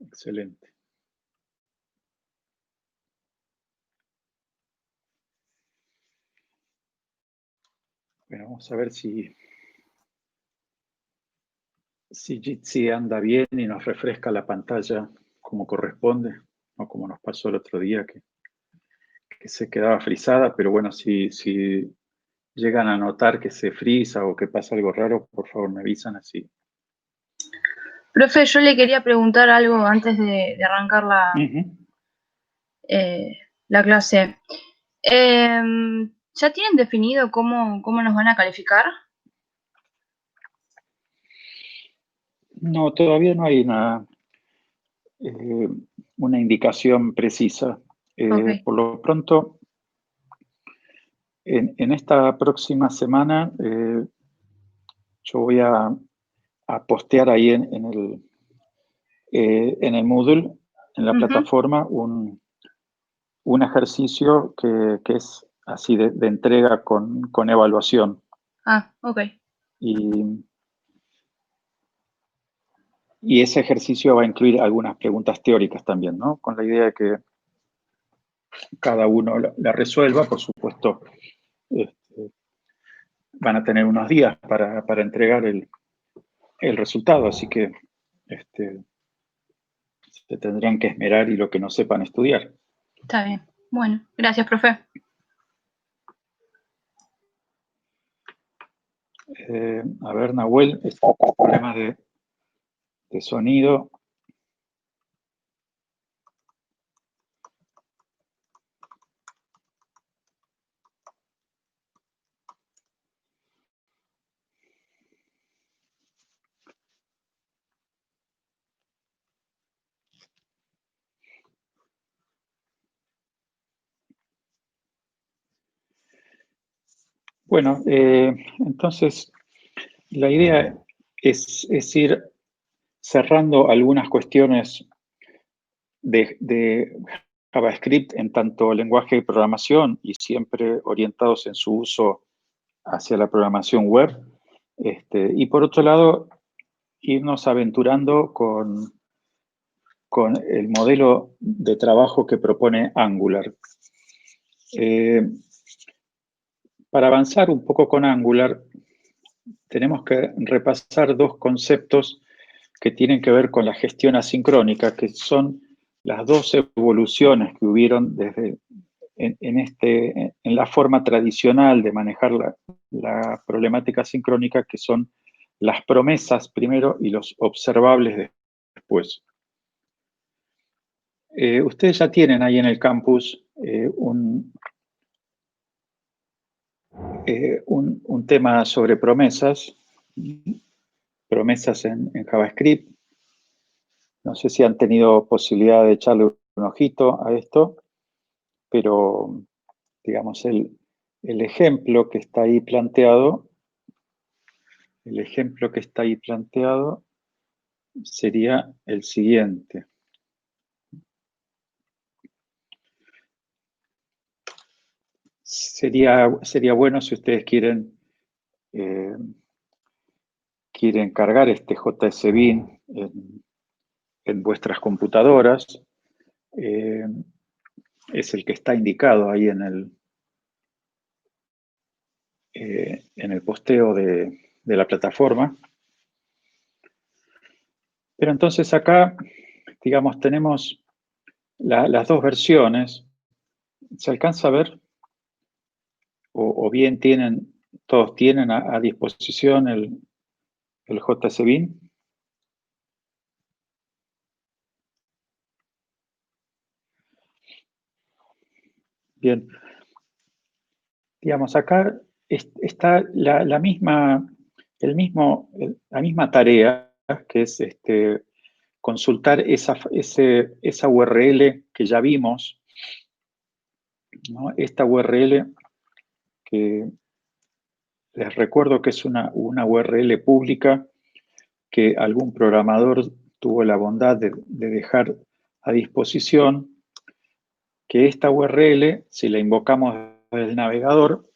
Excelente. Bueno, vamos a ver si Jitsi anda bien y nos refresca la pantalla como corresponde, no como nos pasó el otro día que se quedaba frisada, pero bueno, si llegan a notar que se frisa o que pasa algo raro, por favor me avisan así. Profe, yo le quería preguntar algo antes de arrancar la clase. ¿Ya tienen definido cómo nos van a calificar? No, todavía no hay una indicación precisa. Okay. Por lo pronto, en esta próxima semana yo voy a postear ahí en el Moodle, en la plataforma, un ejercicio que es así de entrega con evaluación. Ah, ok. Y ese ejercicio va a incluir algunas preguntas teóricas también, ¿no? Con la idea de que cada uno la resuelva, por supuesto. Van a tener unos días para entregar el resultado, así que se tendrán que esmerar y lo que no sepan estudiar. Está bien. Bueno, gracias, profe. A ver, Nahuel, problemas de sonido. Bueno, entonces la idea es ir cerrando algunas cuestiones de JavaScript en tanto lenguaje de programación y siempre orientados en su uso hacia la programación web. Y por otro lado, irnos aventurando con el modelo de trabajo que propone Angular. Para avanzar un poco con Angular, tenemos que repasar dos conceptos que tienen que ver con la gestión asincrónica, que son las dos evoluciones que hubieron desde en la forma tradicional de manejar la problemática asincrónica, que son las promesas primero y los observables después. Ustedes ya tienen ahí en el campus un tema sobre promesas en JavaScript. No sé si han tenido posibilidad de echarle un ojito a esto, pero digamos el ejemplo que está ahí planteado, sería el siguiente. Sería bueno si ustedes quieren cargar este JSBin en vuestras computadoras. Es el que está indicado ahí en el posteo de la plataforma. Pero entonces acá, digamos, tenemos las dos versiones. ¿Se alcanza a ver? O bien todos tienen a disposición el JSBin. Bien. Digamos, acá está la misma tarea, que es consultar esa URL que ya vimos, ¿no? Esta URL que les recuerdo que es una URL pública que algún programador tuvo la bondad de dejar a disposición, que esta URL, si la invocamos desde el navegador,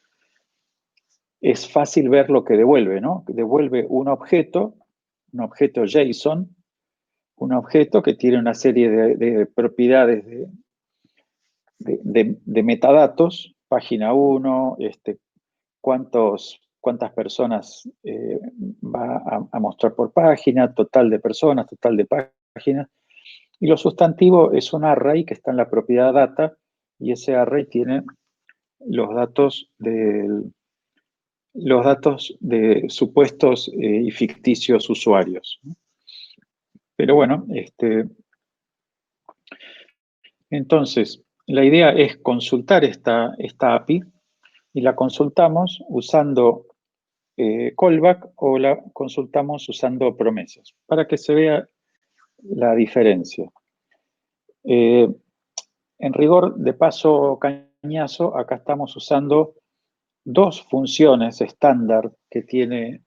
es fácil ver lo que devuelve, ¿no? Devuelve un objeto JSON, un objeto que tiene una serie de propiedades de metadatos, página 1, cuántas personas va a mostrar por página, total de personas, total de páginas. Y lo sustantivo es un array que está en la propiedad data, y ese array tiene los datos de supuestos y ficticios usuarios. Pero bueno, entonces, la idea es consultar esta API, y la consultamos usando callback o la consultamos usando promesas, para que se vea la diferencia. En rigor, de paso cañazo, acá estamos usando dos funciones estándar que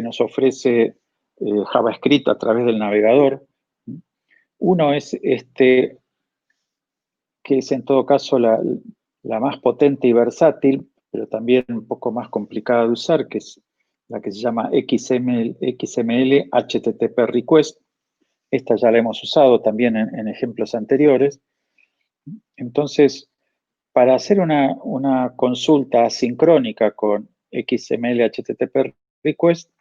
nos ofrece JavaScript a través del navegador. Uno es que es en todo caso la más potente y versátil, pero también un poco más complicada de usar, que es la que se llama XML HTTP Request. Esta ya la hemos usado también en ejemplos anteriores. Entonces, para hacer una consulta asincrónica con XML HTTP Request,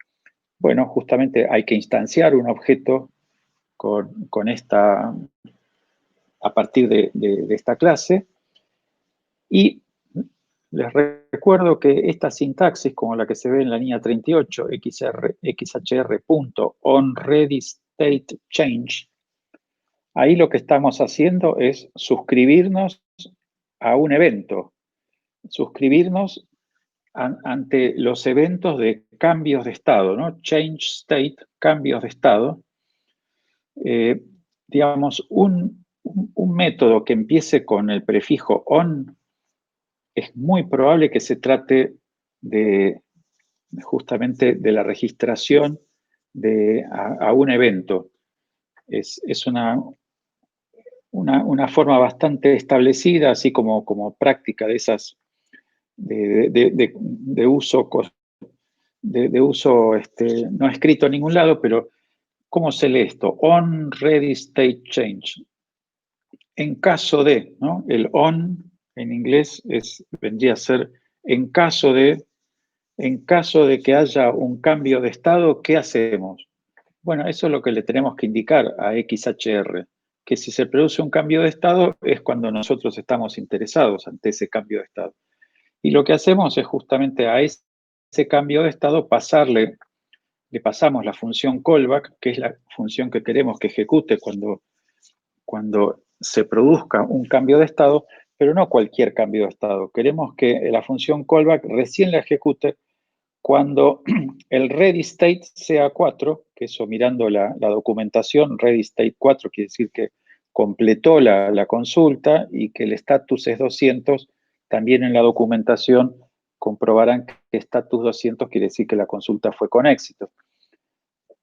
bueno, justamente hay que instanciar un objeto con esta, a partir de esta clase, y les recuerdo que esta sintaxis, como la que se ve en la línea 38, xhr.onReadyStateChange, ahí lo que estamos haciendo es suscribirnos a un evento, suscribirnos ante los eventos de cambios de estado, ¿no? Change state, cambios de estado. Digamos, un método que empiece con el prefijo on es muy probable que se trate justamente de la registración a un evento. Es una forma bastante establecida, así como práctica de esas de uso no escrito en ningún lado, pero ¿cómo se lee esto? On ready state change. En caso de, ¿no? El on en inglés vendría a ser en caso de que haya un cambio de estado, ¿qué hacemos? Bueno, eso es lo que le tenemos que indicar a XHR, que si se produce un cambio de estado es cuando nosotros estamos interesados ante ese cambio de estado. Y lo que hacemos es justamente a ese cambio de estado le pasamos la función callback, que es la función que queremos que ejecute cuando se produzca un cambio de estado, pero no cualquier cambio de estado. Queremos que la función callback recién la ejecute cuando el ready state sea 4, que eso mirando la documentación, ready state 4 quiere decir que completó la consulta, y que el status es 200, también en la documentación comprobarán que status 200 quiere decir que la consulta fue con éxito.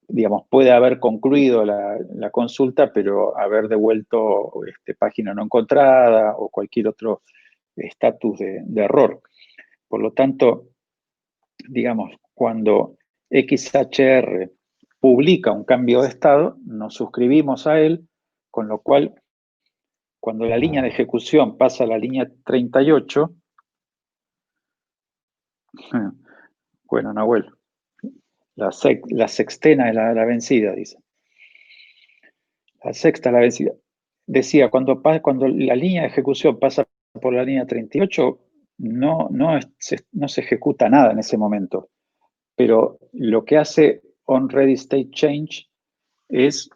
Digamos, puede haber concluido la consulta, pero haber devuelto página no encontrada o cualquier otro estatus de error. Por lo tanto, digamos, cuando XHR publica un cambio de estado, nos suscribimos a él, con lo cual, cuando la línea de ejecución pasa a la línea 38, bueno, Nahuel, la sextena es la vencida, dice. La sexta la vencida. Decía, cuando la línea de ejecución pasa por la línea 38, no se ejecuta nada en ese momento. Pero lo que hace onReadyStateChange es,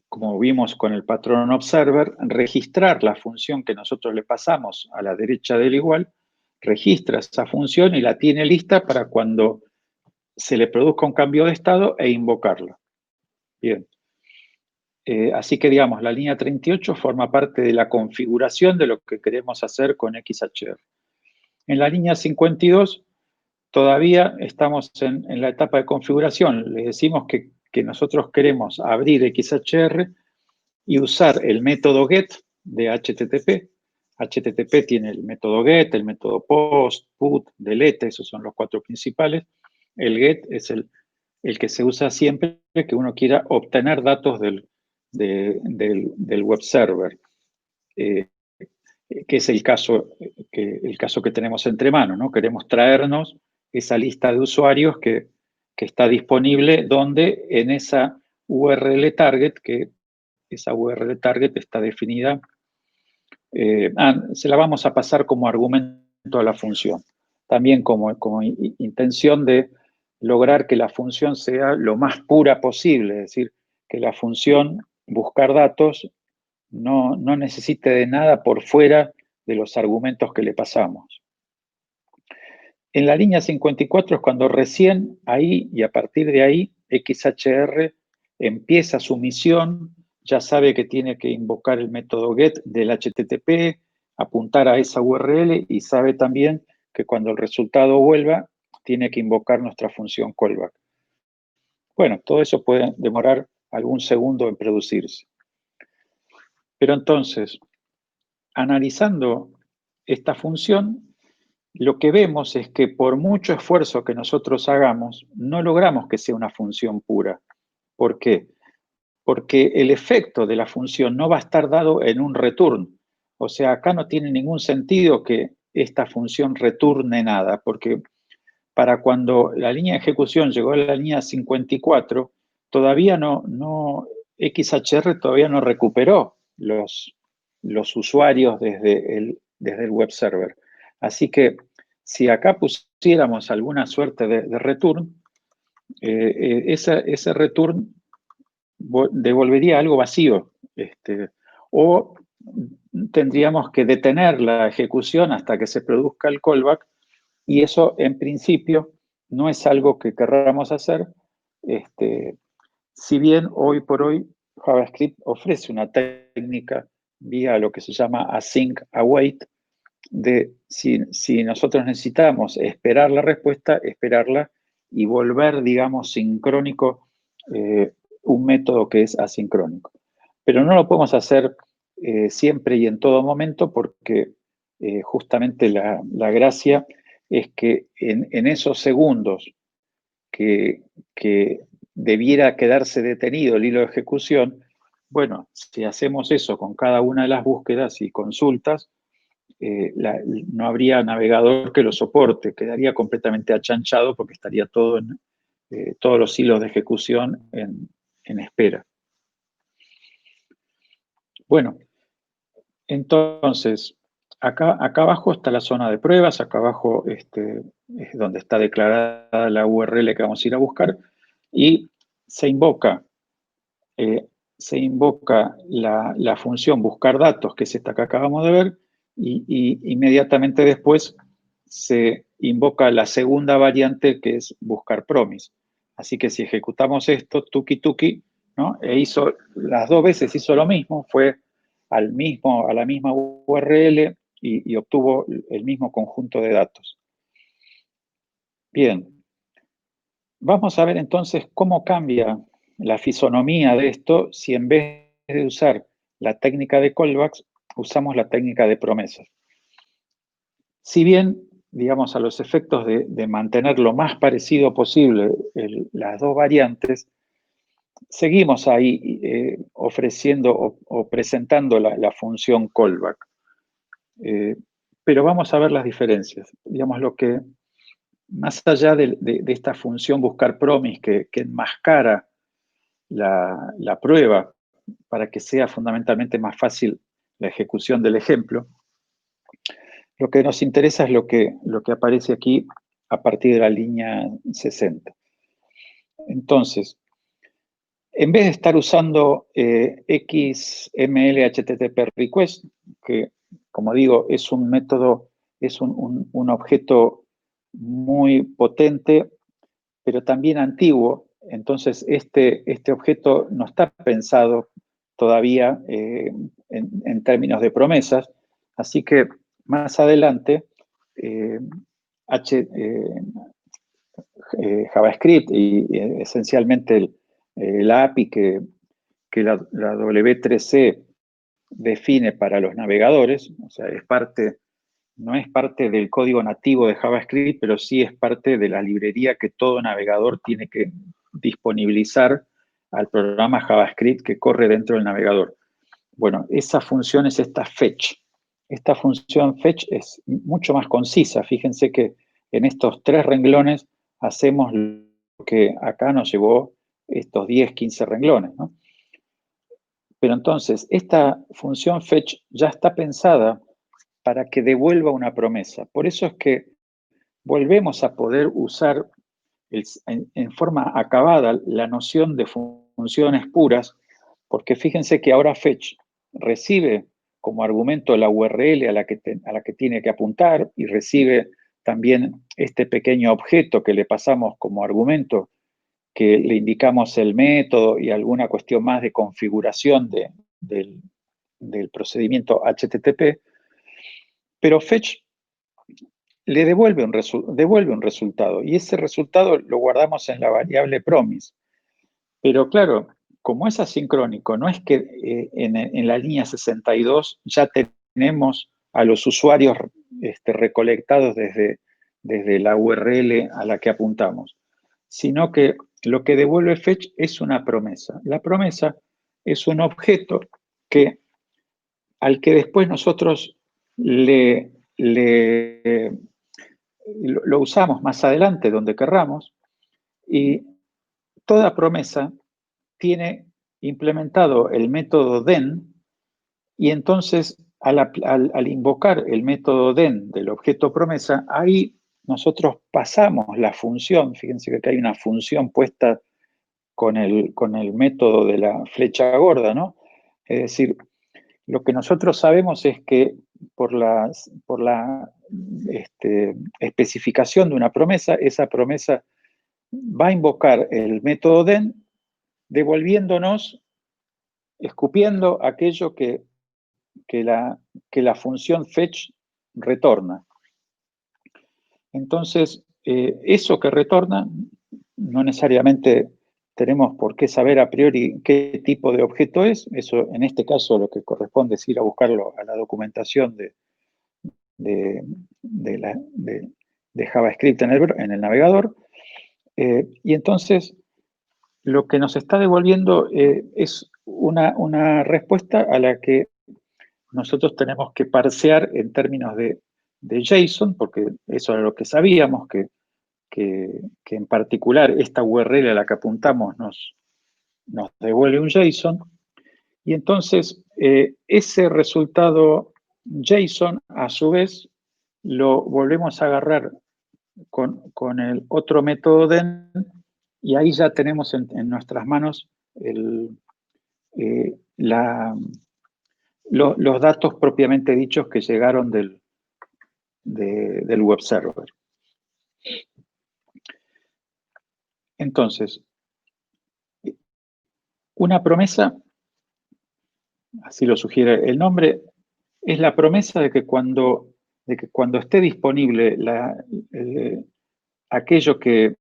como vimos con el patrón observer, registrar la función que nosotros le pasamos a la derecha del igual, registra esa función y la tiene lista para cuando se le produzca un cambio de estado e invocarla. Bien. Así que, digamos, la línea 38 forma parte de la configuración de lo que queremos hacer con XHR. En la línea 52 todavía estamos en la etapa de configuración. Les decimos que nosotros queremos abrir XHR y usar el método get de HTTP. HTTP tiene el método get, el método post, put, delete, esos son los 4 principales. El get es el que se usa siempre que uno quiera obtener datos del del web server, que es el caso que tenemos entre manos, ¿no? Queremos traernos esa lista de usuarios que está disponible donde en esa URL target, que esa URL target está definida, se la vamos a pasar como argumento a la función. También como intención de lograr que la función sea lo más pura posible, es decir, que la función buscar datos no necesite de nada por fuera de los argumentos que le pasamos. En la línea 54 es cuando recién ahí y a partir de ahí XHR empieza su misión, ya sabe que tiene que invocar el método GET del HTTP, apuntar a esa URL y sabe también que cuando el resultado vuelva tiene que invocar nuestra función callback. Bueno, todo eso puede demorar algún segundo en producirse. Pero entonces, analizando esta función, lo que vemos es que por mucho esfuerzo que nosotros hagamos, no logramos que sea una función pura. ¿Por qué? Porque el efecto de la función no va a estar dado en un return. O sea, acá no tiene ningún sentido que esta función returne nada, porque para cuando la línea de ejecución llegó a la línea 54, todavía XHR todavía no recuperó los usuarios desde el web server. Así que si acá pusiéramos alguna suerte de return, ese return devolvería algo vacío. O tendríamos que detener la ejecución hasta que se produzca el callback, y eso en principio no es algo que querramos hacer, si bien hoy por hoy JavaScript ofrece una técnica vía lo que se llama async await, de si nosotros necesitamos esperar la respuesta, esperarla y volver, digamos, sincrónico un método que es asincrónico. Pero no lo podemos hacer siempre y en todo momento porque justamente la gracia es que en esos segundos que debiera quedarse detenido el hilo de ejecución, bueno, si hacemos eso con cada una de las búsquedas y consultas, no habría navegador que lo soporte, quedaría completamente achanchado porque estaría todo todos los hilos de ejecución en espera. Bueno, entonces, acá abajo está la zona de pruebas, acá abajo es donde está declarada la URL que vamos a ir a buscar, y se invoca la función buscar datos, que es esta que acabamos de ver, y inmediatamente después se invoca la segunda variante, que es buscar promise. Así que si ejecutamos esto, tuki tuki, ¿no? Las dos veces hizo lo mismo, fue a la misma URL y obtuvo el mismo conjunto de datos. Bien, vamos a ver entonces cómo cambia la fisonomía de esto si en vez de usar la técnica de callbacks, usamos la técnica de promesas. Si bien, digamos, a los efectos de mantener lo más parecido posible las dos variantes, seguimos ahí ofreciendo o presentando la función callback. Pero vamos a ver las diferencias. Digamos, lo que, más allá de esta función buscar promise que enmascara la prueba para que sea fundamentalmente más fácil la ejecución del ejemplo, lo que nos interesa es lo que aparece aquí a partir de la línea 60. Entonces, en vez de estar usando XML HTTP request, que como digo es un método, es un objeto muy potente, pero también antiguo, entonces este objeto no está pensado todavía en términos de promesas, así que más adelante JavaScript y esencialmente la API que la W3C define para los navegadores, o sea, no es parte del código nativo de JavaScript, pero sí es parte de la librería que todo navegador tiene que disponibilizar al programa JavaScript que corre dentro del navegador. Bueno, esa función es esta fetch. Esta función fetch es mucho más concisa. Fíjense que en estos 3 renglones hacemos lo que acá nos llevó estos 10, 15 renglones, ¿no? Pero entonces, esta función fetch ya está pensada para que devuelva una promesa. Por eso es que volvemos a poder usar en forma acabada la noción de funciones puras, porque fíjense que ahora fetch recibe como argumento la URL a la que tiene que apuntar y recibe también este pequeño objeto que le pasamos como argumento, que le indicamos el método y alguna cuestión más de configuración del procedimiento HTTP, pero fetch le devuelve un resultado y ese resultado lo guardamos en la variable promise. Pero claro, como es asincrónico, no es que en la línea 62 ya tenemos a los usuarios recolectados desde la URL a la que apuntamos, sino que lo que devuelve fetch es una promesa. La promesa es un objeto al que después nosotros lo usamos más adelante donde querramos, y toda promesa tiene implementado el método den, y entonces al invocar el método den del objeto promesa, ahí nosotros pasamos la función. Fíjense que acá hay una función puesta con el método de la flecha gorda, ¿no? Es decir, lo que nosotros sabemos es que por la especificación de una promesa, esa promesa va a invocar el método den, devolviéndonos, escupiendo aquello que la función fetch retorna. Entonces, eso que retorna, no necesariamente tenemos por qué saber a priori qué tipo de objeto es. Eso, en este caso, lo que corresponde es ir a buscarlo a la documentación de JavaScript en el navegador. Y entonces, lo que nos está devolviendo es una respuesta a la que nosotros tenemos que parsear en términos de JSON, porque eso era lo que sabíamos, que en particular esta URL a la que apuntamos nos devuelve un JSON. Y entonces ese resultado JSON, a su vez, lo volvemos a agarrar con el otro método den, y ahí ya tenemos en nuestras manos los datos propiamente dichos que llegaron del web server. Entonces, una promesa, así lo sugiere el nombre, es la promesa de que cuando esté disponible aquello que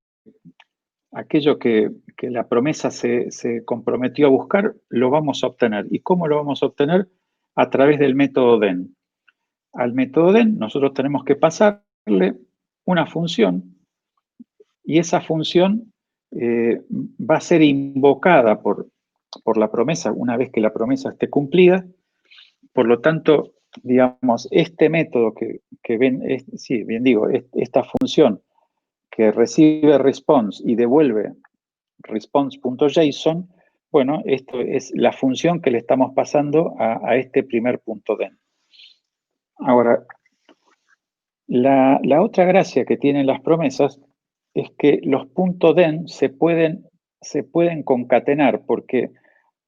la promesa se comprometió a buscar, lo vamos a obtener. ¿Y cómo lo vamos a obtener? A través del método den. Al método den nosotros tenemos que pasarle una función, y esa función va a ser invocada por la promesa una vez que la promesa esté cumplida. Por lo tanto, digamos, este método que ven, sí, bien digo, esta función que recibe response y devuelve response.json, bueno, esto es la función que le estamos pasando a este primer punto den. Ahora, la otra gracia que tienen las promesas es que los puntos den se pueden concatenar, porque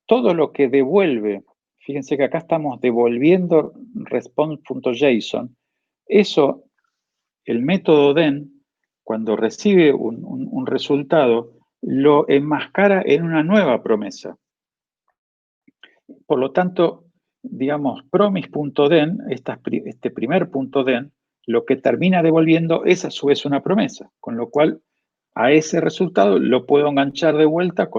todo lo que devuelve, fíjense que acá estamos devolviendo response.json, eso, el método den, cuando recibe un resultado, lo enmascara en una nueva promesa. Por lo tanto, digamos, promise.den, este primer punto den, lo que termina devolviendo es a su vez una promesa, con lo cual a ese resultado lo puedo enganchar de vuelta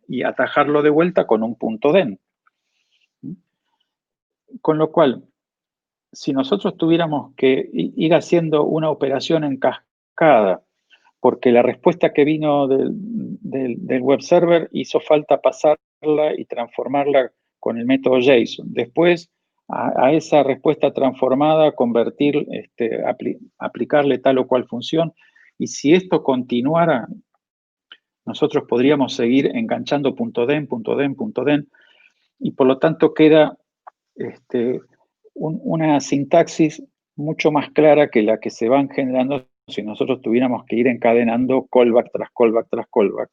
y atajarlo de vuelta con un punto den. Con lo cual, si nosotros tuviéramos que ir haciendo una operación en cascada porque la respuesta que vino del web server hizo falta pasarla y transformarla con el método JSON. Después, a esa respuesta transformada, convertir, aplicarle tal o cual función. Y si esto continuara, nosotros podríamos seguir enganchando .den, .den, .den, y por lo tanto queda una sintaxis mucho más clara que la que se van generando si nosotros tuviéramos que ir encadenando callback tras callback tras callback.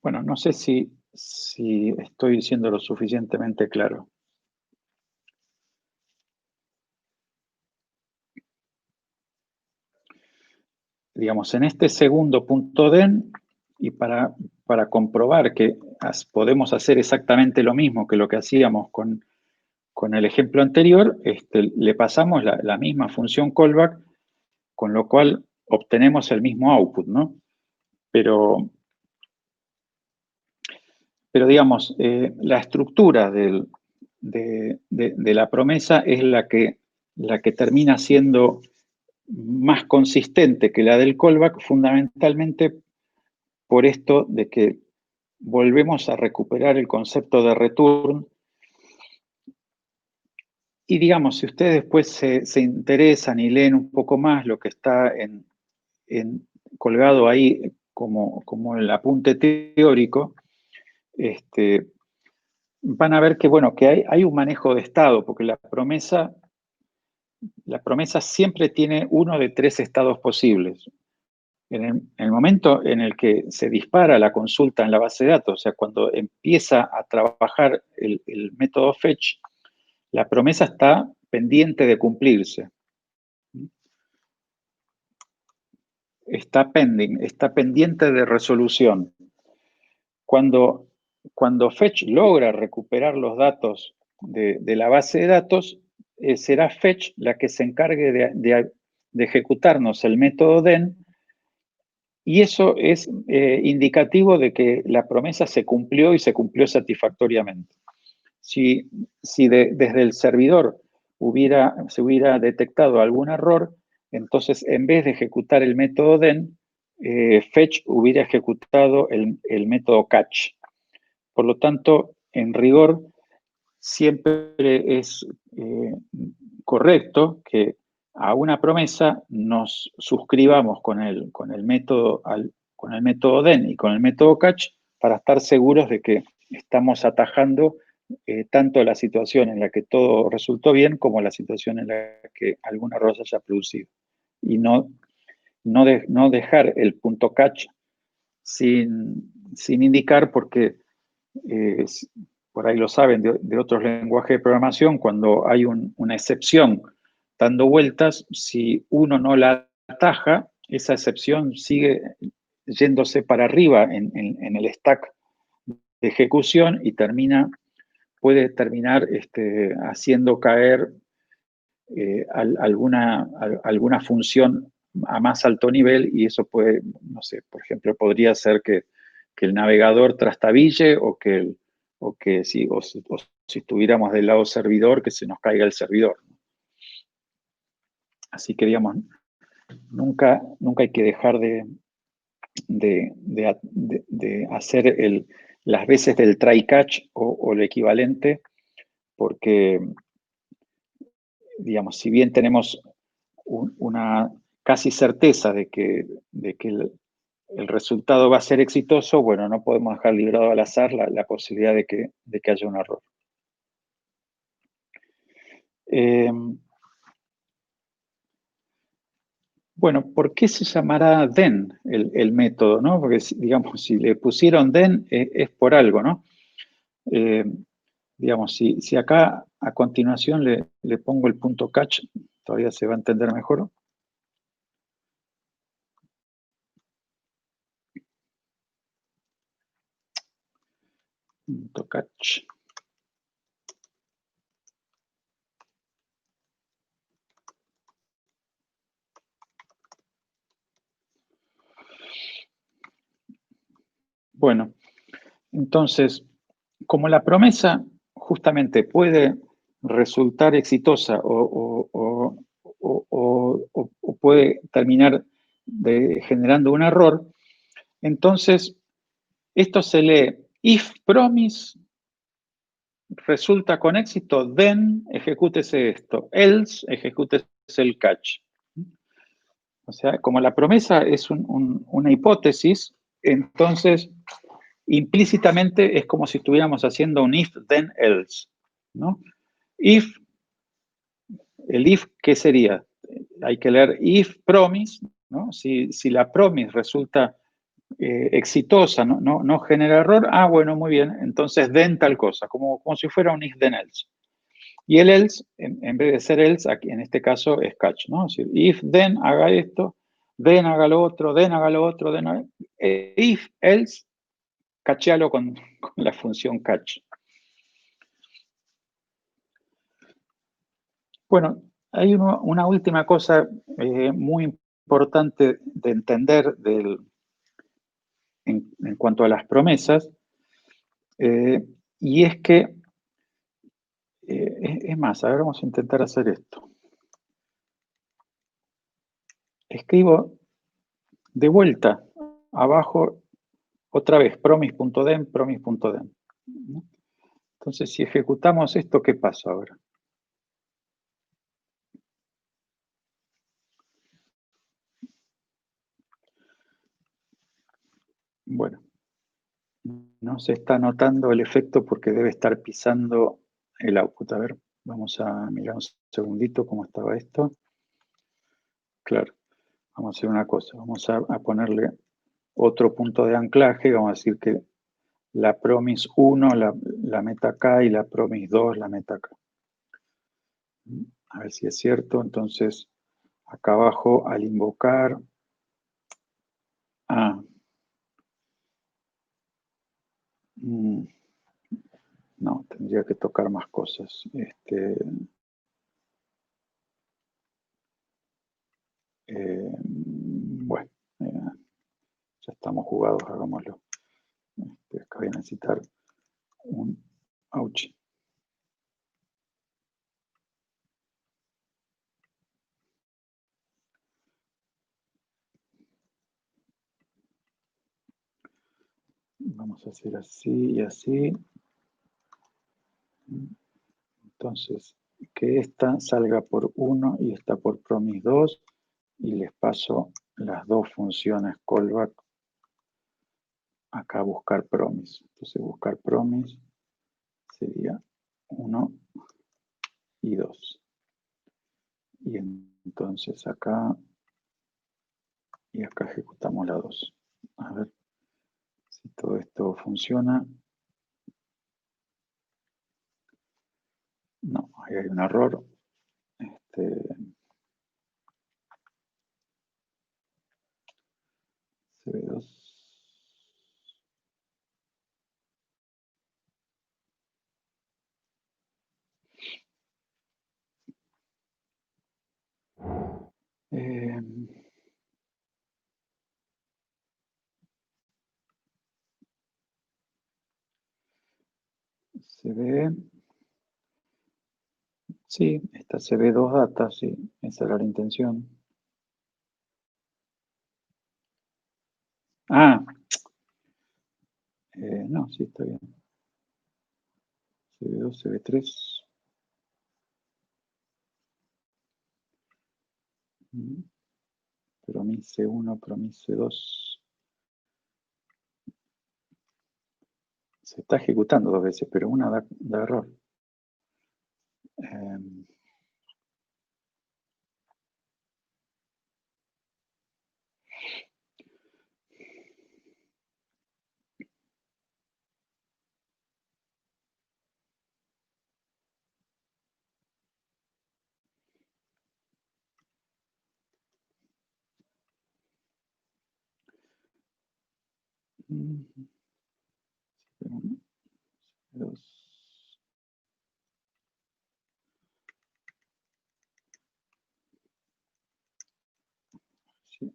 Bueno, no sé si estoy diciendo lo suficientemente claro. Digamos, en este segundo .den, y para comprobar que podemos hacer exactamente lo mismo que lo que hacíamos con el ejemplo anterior, le pasamos la misma función callback, con lo cual obtenemos el mismo output, ¿no? Pero digamos, la estructura de la promesa es la que termina siendo más consistente que la del callback, fundamentalmente por esto de que volvemos a recuperar el concepto de return. Y digamos, si ustedes después se interesan y leen un poco más lo que está colgado ahí como el apunte teórico, van a ver que, bueno, que hay un manejo de estado, porque la promesa siempre tiene uno de tres estados posibles. En el momento en el que se dispara la consulta en la base de datos, o sea, cuando empieza a trabajar el método fetch, la promesa está pendiente de cumplirse. Está pending, está pendiente de resolución. Cuando fetch logra recuperar los datos de la base de datos, será fetch la que se encargue de ejecutarnos el método den, y eso es indicativo de que la promesa se cumplió y se cumplió satisfactoriamente. Si desde el servidor se hubiera detectado algún error, entonces en vez de ejecutar el método den, fetch hubiera ejecutado el método catch. Por lo tanto, en rigor, siempre es correcto que a una promesa nos suscribamos con el método den y con el método catch para estar seguros de que estamos atajando tanto la situación en la que todo resultó bien como la situación en la que algún error se haya producido. Y no dejar el punto catch sin indicar, porque por ahí lo saben de otros lenguajes de programación, cuando hay una excepción dando vueltas, si uno no la ataja, esa excepción sigue yéndose para arriba en el stack de ejecución y puede terminar haciendo caer alguna función a más alto nivel, y eso puede, no sé, por ejemplo, podría ser que el navegador trastabille o que si estuviéramos del lado servidor, que se nos caiga el servidor. Así que, digamos, nunca hay que dejar de hacer las veces del try catch o el equivalente, porque, digamos, si bien tenemos una casi certeza de que el resultado va a ser exitoso, bueno, no podemos dejar librado al azar la posibilidad de que haya un error. Bueno, ¿por qué se llamará den el método, ¿no? Porque, digamos, si le pusieron den, es por algo, ¿no? Digamos, si acá a continuación le pongo el punto catch, todavía se va a entender mejor. Punto catch. Bueno, entonces, como la promesa justamente puede resultar exitosa o puede terminar generando un error, entonces esto se lee if promise resulta con éxito, then ejecútese esto, else ejecútese el catch. O sea, como la promesa es una hipótesis, entonces implícitamente es como si estuviéramos haciendo un if, then, else, ¿no? If, el if, ¿qué sería? Hay que leer if promise, ¿no? Si la promise resulta exitosa, no genera error, bueno, muy bien, entonces then tal cosa, como si fuera un if, then, else. Y el else, en vez de ser else, aquí en este caso es catch, ¿no? Es decir, if, then, haga esto, then haga lo otro, then haga lo otro, then haga... if, else, cachealo con la función catch. Bueno, hay una última cosa muy importante de entender en cuanto a las promesas, y es que, es más, a ver, vamos a intentar hacer esto. Escribo de vuelta abajo otra vez promise.dem, promise.dem. Entonces, si ejecutamos esto, ¿qué pasa ahora? Bueno, no se está notando el efecto porque debe estar pisando el output. A ver, vamos a mirar un segundito cómo estaba esto. Claro, vamos a hacer una cosa. Vamos a ponerle otro punto de anclaje. Vamos a decir que la promise 1 la meta acá y la promise 2 la meta acá. A ver si es cierto. Entonces, acá abajo, al invocar... no, tendría que tocar más cosas. Bueno, ya estamos jugados, hagámoslo. Acá voy a necesitar un ouch. Vamos a hacer así y así. Entonces, que esta salga por 1 y esta por promise 2 y les paso las dos funciones callback acá a buscar promise. Entonces, buscar promise sería 1 y 2. Y entonces acá y acá ejecutamos la 2. A ver si todo esto funciona. No, ahí hay un error. CB2. CB. Sí, esta CB2 data, sí, esa era la intención. No, sí, está bien. CB2, CB3. Promise 1, promise 2. Se está ejecutando 2 veces, pero una da error. Dos. Sí.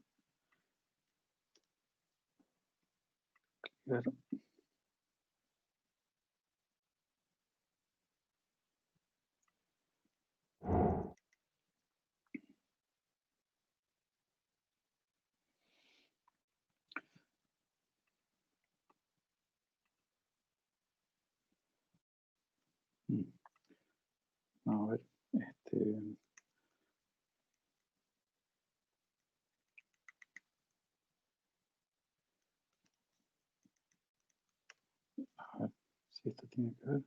Claro. A ver, a ver si esto tiene que ver.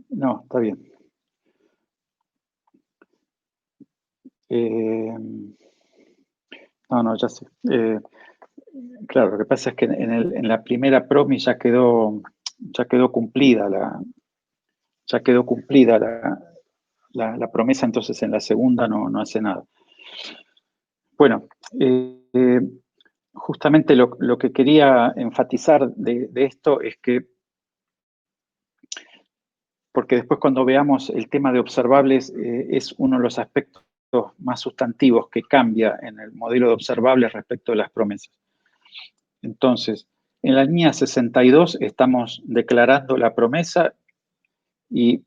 No, está bien. No, ya sé. Claro, lo que pasa es que en la primera promi ya quedó cumplida la promesa, entonces en la segunda no hace nada. Bueno, justamente lo que quería enfatizar de esto es que, porque después cuando veamos el tema de observables, es uno de los aspectos más sustantivos que cambia en el modelo de observables respecto de las promesas. Entonces, en la línea 62 estamos declarando la promesa y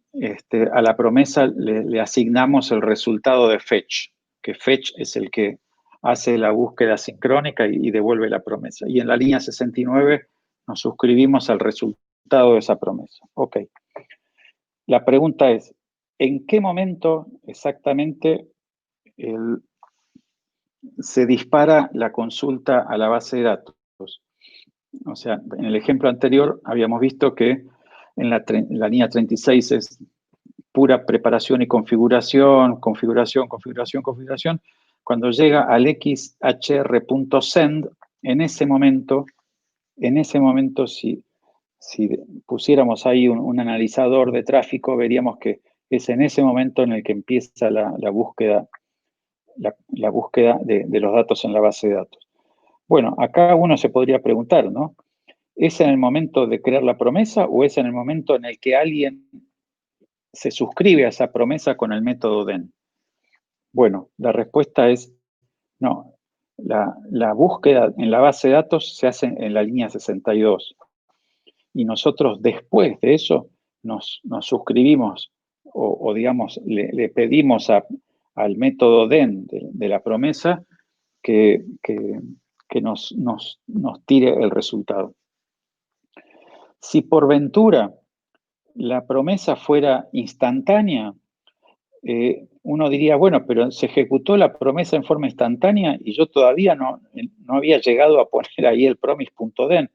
a la promesa le asignamos el resultado de fetch, que fetch es el que hace la búsqueda sincrónica y devuelve la promesa. Y en la línea 69 nos suscribimos al resultado de esa promesa. Ok. La pregunta es, ¿en qué momento exactamente se dispara la consulta a la base de datos? O sea, en el ejemplo anterior habíamos visto que en la línea 36 es pura preparación y configuración. Cuando llega al xhr.send, en ese momento, si pusiéramos ahí un analizador de tráfico, veríamos que es en ese momento en el que empieza la búsqueda, la búsqueda de los datos en la base de datos. Bueno, acá uno se podría preguntar, ¿no? ¿Es en el momento de crear la promesa o es en el momento en el que alguien se suscribe a esa promesa con el método DEN? Bueno, la respuesta es no. La búsqueda en la base de datos se hace en la línea 62. Y nosotros después de eso nos suscribimos o digamos, le pedimos al método DEN de la promesa que nos tire el resultado. Si por ventura la promesa fuera instantánea, uno diría, bueno, pero se ejecutó la promesa en forma instantánea y yo todavía no había llegado a poner ahí el promise.den.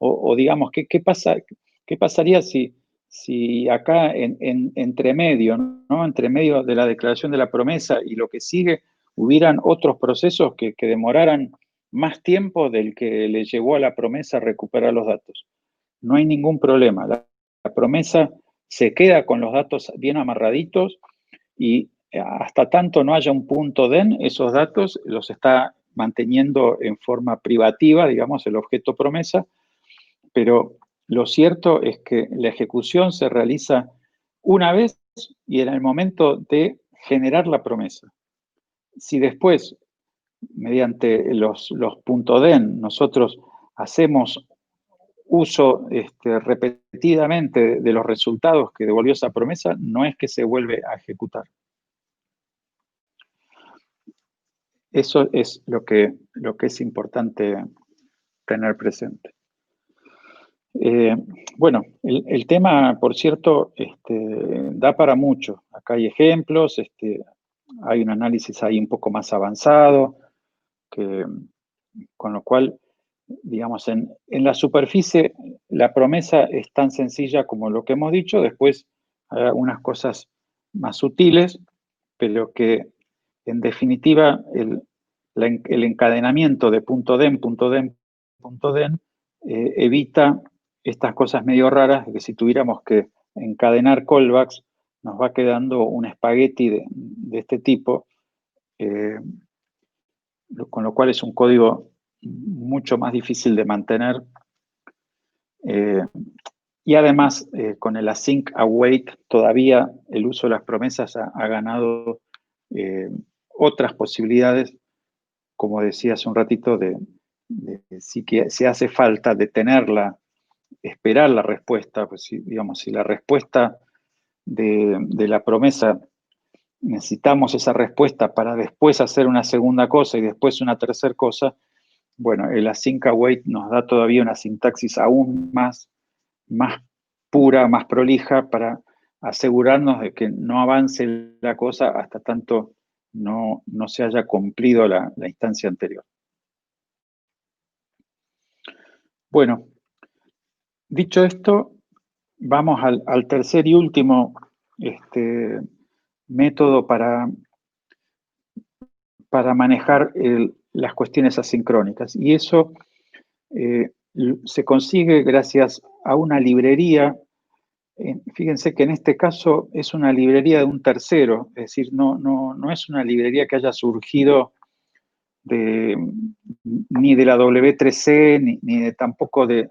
O digamos, ¿qué pasaría si acá entre medio, ¿no? Entre medio de la declaración de la promesa y lo que sigue, hubieran otros procesos que demoraran más tiempo del que le llevó a la promesa a recuperar los datos? No hay ningún problema. La promesa se queda con los datos bien amarraditos y hasta tanto no haya un punto DEN, esos datos los está manteniendo en forma privativa, digamos, el objeto promesa, pero lo cierto es que la ejecución se realiza una vez y en el momento de generar la promesa. Si después, mediante los .den, nosotros hacemos uso repetidamente de los resultados que devolvió esa promesa, no es que se vuelve a ejecutar. Eso es lo que es importante tener presente. Bueno, el tema, por cierto, da para mucho. Acá hay ejemplos, hay un análisis ahí un poco más avanzado, con lo cual, digamos, en la superficie la promesa es tan sencilla como lo que hemos dicho, después hay algunas cosas más sutiles, pero que en definitiva el encadenamiento de .den evita estas cosas medio raras, de que si tuviéramos que encadenar callbacks, nos va quedando un espagueti de este tipo, con lo cual es un código mucho más difícil de mantener. Y además, con el async await, todavía el uso de las promesas ha ganado otras posibilidades, como decía hace un ratito, de si hace falta detenerla, esperar la respuesta, pues digamos, si la respuesta de la promesa necesitamos esa respuesta para después hacer una segunda cosa y después una tercera cosa, bueno, el async await nos da todavía una sintaxis aún más pura, más prolija para asegurarnos de que no avance la cosa hasta tanto no se haya cumplido la instancia anterior. Bueno, dicho esto, vamos al tercer y último método para manejar las cuestiones asincrónicas. Y eso se consigue gracias a una librería. Fíjense que en este caso es una librería de un tercero, es decir, no es una librería que haya surgido ni de la W3C, ni tampoco de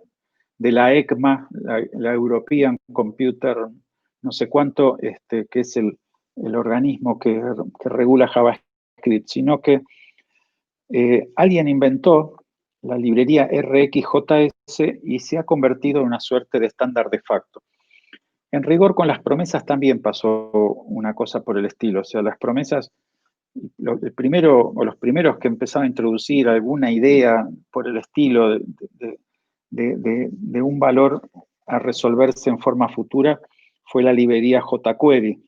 la ECMA, la European Computer, no sé cuánto, que es el organismo que regula JavaScript, sino que alguien inventó la librería RxJS y se ha convertido en una suerte de estándar de facto. En rigor, con las promesas también pasó una cosa por el estilo. O sea, las promesas, los primeros que empezaron a introducir alguna idea por el estilo de un valor a resolverse en forma futura fue la librería jQuery.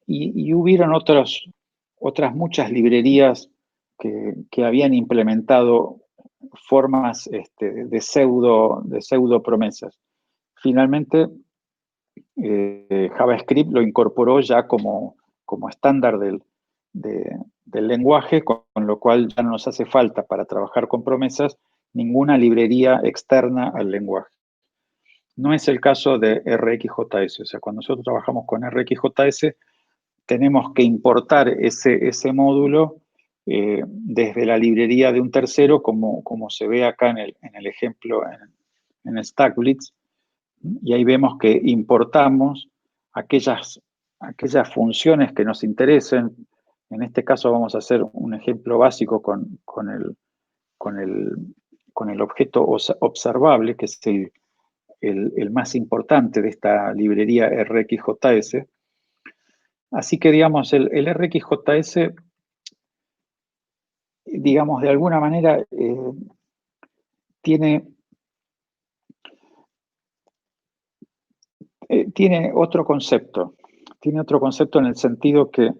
Y hubieron otras muchas librerías que habían implementado formas de pseudo promesas. Finalmente, JavaScript lo incorporó ya como estándar del lenguaje, con lo cual ya no nos hace falta para trabajar con promesas ninguna librería externa al lenguaje. No es el caso de RxJS, o sea, cuando nosotros trabajamos con RxJS, tenemos que importar ese módulo desde la librería de un tercero, como se ve acá en el ejemplo en StackBlitz, y ahí vemos que importamos aquellas funciones que nos interesen. En este caso vamos a hacer un ejemplo básico con el objeto observable, que es el más importante de esta librería RxJS. Así que, digamos, el RxJS, digamos, de alguna manera tiene otro concepto. Tiene otro concepto en el sentido que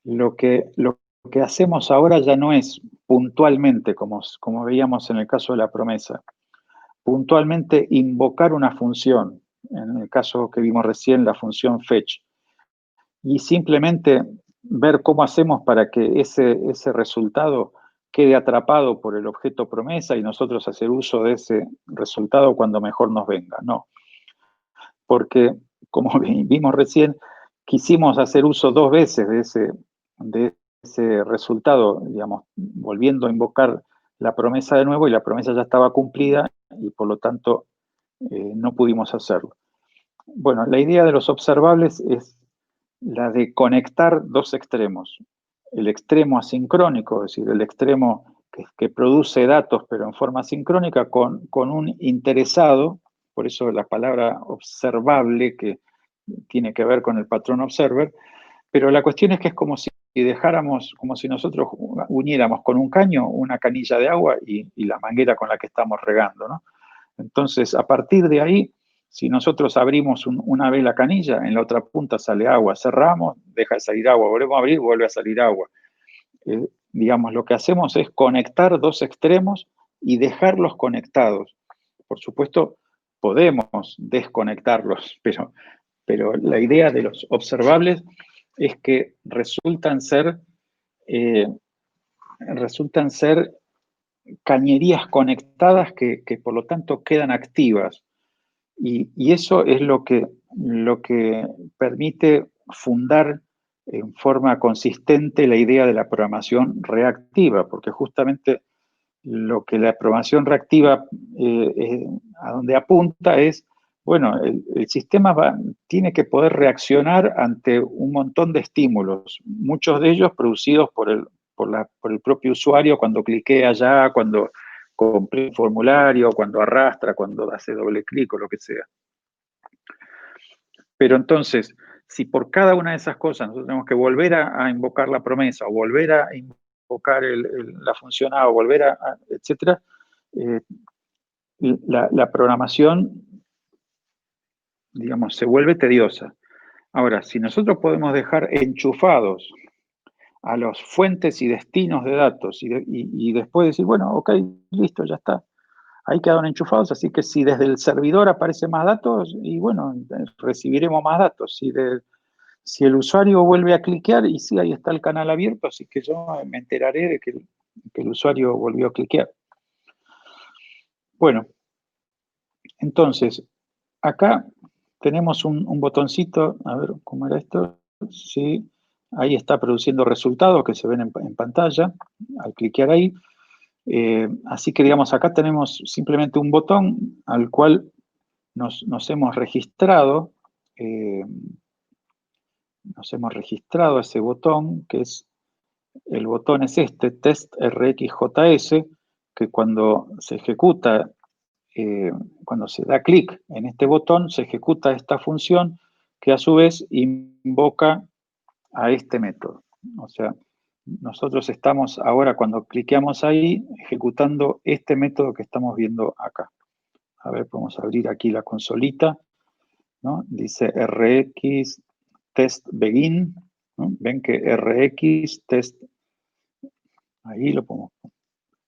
lo que hacemos ahora ya no es puntualmente, como veíamos en el caso de la promesa, puntualmente invocar una función, en el caso que vimos recién, la función fetch, y simplemente ver cómo hacemos para que ese resultado quede atrapado por el objeto promesa y nosotros hacer uso de ese resultado cuando mejor nos venga. No, porque como vimos recién, quisimos hacer uso dos veces de ese resultado, digamos, volviendo a invocar la promesa de nuevo, y la promesa ya estaba cumplida y por lo tanto no pudimos hacerlo. Bueno, la idea de los observables es la de conectar dos extremos. El extremo asincrónico, es decir, el extremo que produce datos pero en forma sincrónica, con un interesado, por eso la palabra observable, que tiene que ver con el patrón observer, pero la cuestión es que es como si nosotros uniéramos con un caño una canilla de agua y la manguera con la que estamos regando, ¿no? Entonces, a partir de ahí, si nosotros abrimos una vez la canilla, en la otra punta sale agua, cerramos, deja de salir agua, volvemos a abrir, vuelve a salir agua. Digamos, lo que hacemos es conectar dos extremos y dejarlos conectados. Por supuesto, podemos desconectarlos, pero la idea de los observables es que resultan ser cañerías conectadas que por lo tanto quedan activas. Y eso es lo que permite fundar en forma consistente la idea de la programación reactiva, porque justamente lo que la programación reactiva a donde apunta es, bueno, el sistema tiene que poder reaccionar ante un montón de estímulos, muchos de ellos producidos por el propio usuario cuando cliquea allá, cuando completa el formulario, cuando arrastra, cuando hace doble clic o lo que sea. Pero entonces, si por cada una de esas cosas nosotros tenemos que volver a invocar la promesa o volver a invocar la función A o volver etcétera, la programación, digamos, se vuelve tediosa. Ahora, si nosotros podemos dejar enchufados a las fuentes y destinos de datos y después decir, bueno, ok, listo, ya está. Ahí quedaron enchufados, así que si desde el servidor aparecen más datos, y bueno, recibiremos más datos. Si el usuario vuelve a cliquear, y sí, ahí está el canal abierto, así que yo me enteraré de que el usuario volvió a cliquear. Bueno, entonces, acá tenemos un botoncito, a ver, ¿cómo era esto? Sí, ahí está produciendo resultados que se ven en pantalla, al cliquear ahí. Así que, digamos, acá tenemos simplemente un botón al cual nos hemos registrado, ese botón, que es, el botón es este, test RxJS, que cuando se ejecuta, cuando se da clic en este botón, se ejecuta esta función que a su vez invoca a este método. O sea, nosotros estamos ahora, cuando cliqueamos ahí, ejecutando este método que estamos viendo acá. A ver, podemos abrir aquí la consolita, ¿no? Dice Rx test begin, ¿no? Ven que Rx test, ahí lo podemos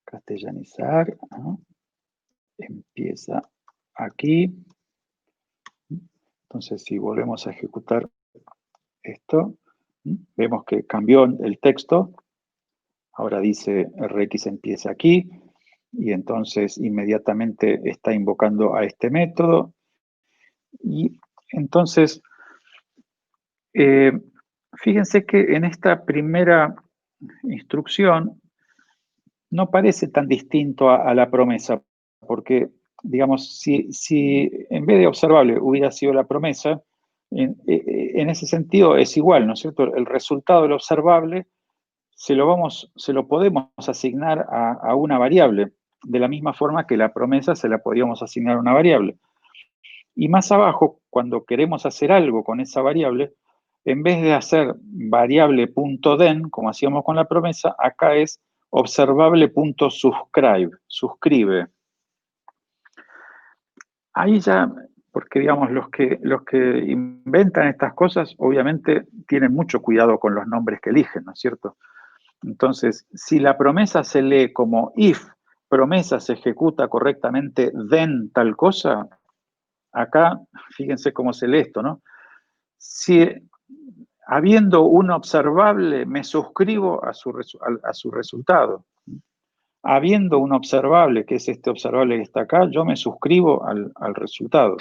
castellanizar, ¿no? Empieza aquí. Entonces, si volvemos a ejecutar esto, vemos que cambió el texto. Ahora dice Rx empieza aquí, y entonces inmediatamente está invocando a este método. Y entonces, fíjense que en esta primera instrucción no parece tan distinto a la promesa, porque, digamos, si en vez de observable hubiera sido la promesa, en ese sentido es igual, ¿no es cierto? El resultado del observable se lo podemos asignar a una variable, de la misma forma que la promesa se la podíamos asignar a una variable. Y más abajo, cuando queremos hacer algo con esa variable, en vez de hacer variable.den, como hacíamos con la promesa, acá es observable.subscribe, suscribe. Ahí ya, porque digamos, los que inventan estas cosas, obviamente tienen mucho cuidado con los nombres que eligen, ¿no es cierto? Entonces, si la promesa se lee como if promesa se ejecuta correctamente, then tal cosa, acá, fíjense cómo se lee esto, ¿no? Si habiendo un observable, me suscribo a su resultado. Habiendo un observable, que es este observable que está acá, yo me suscribo al resultado.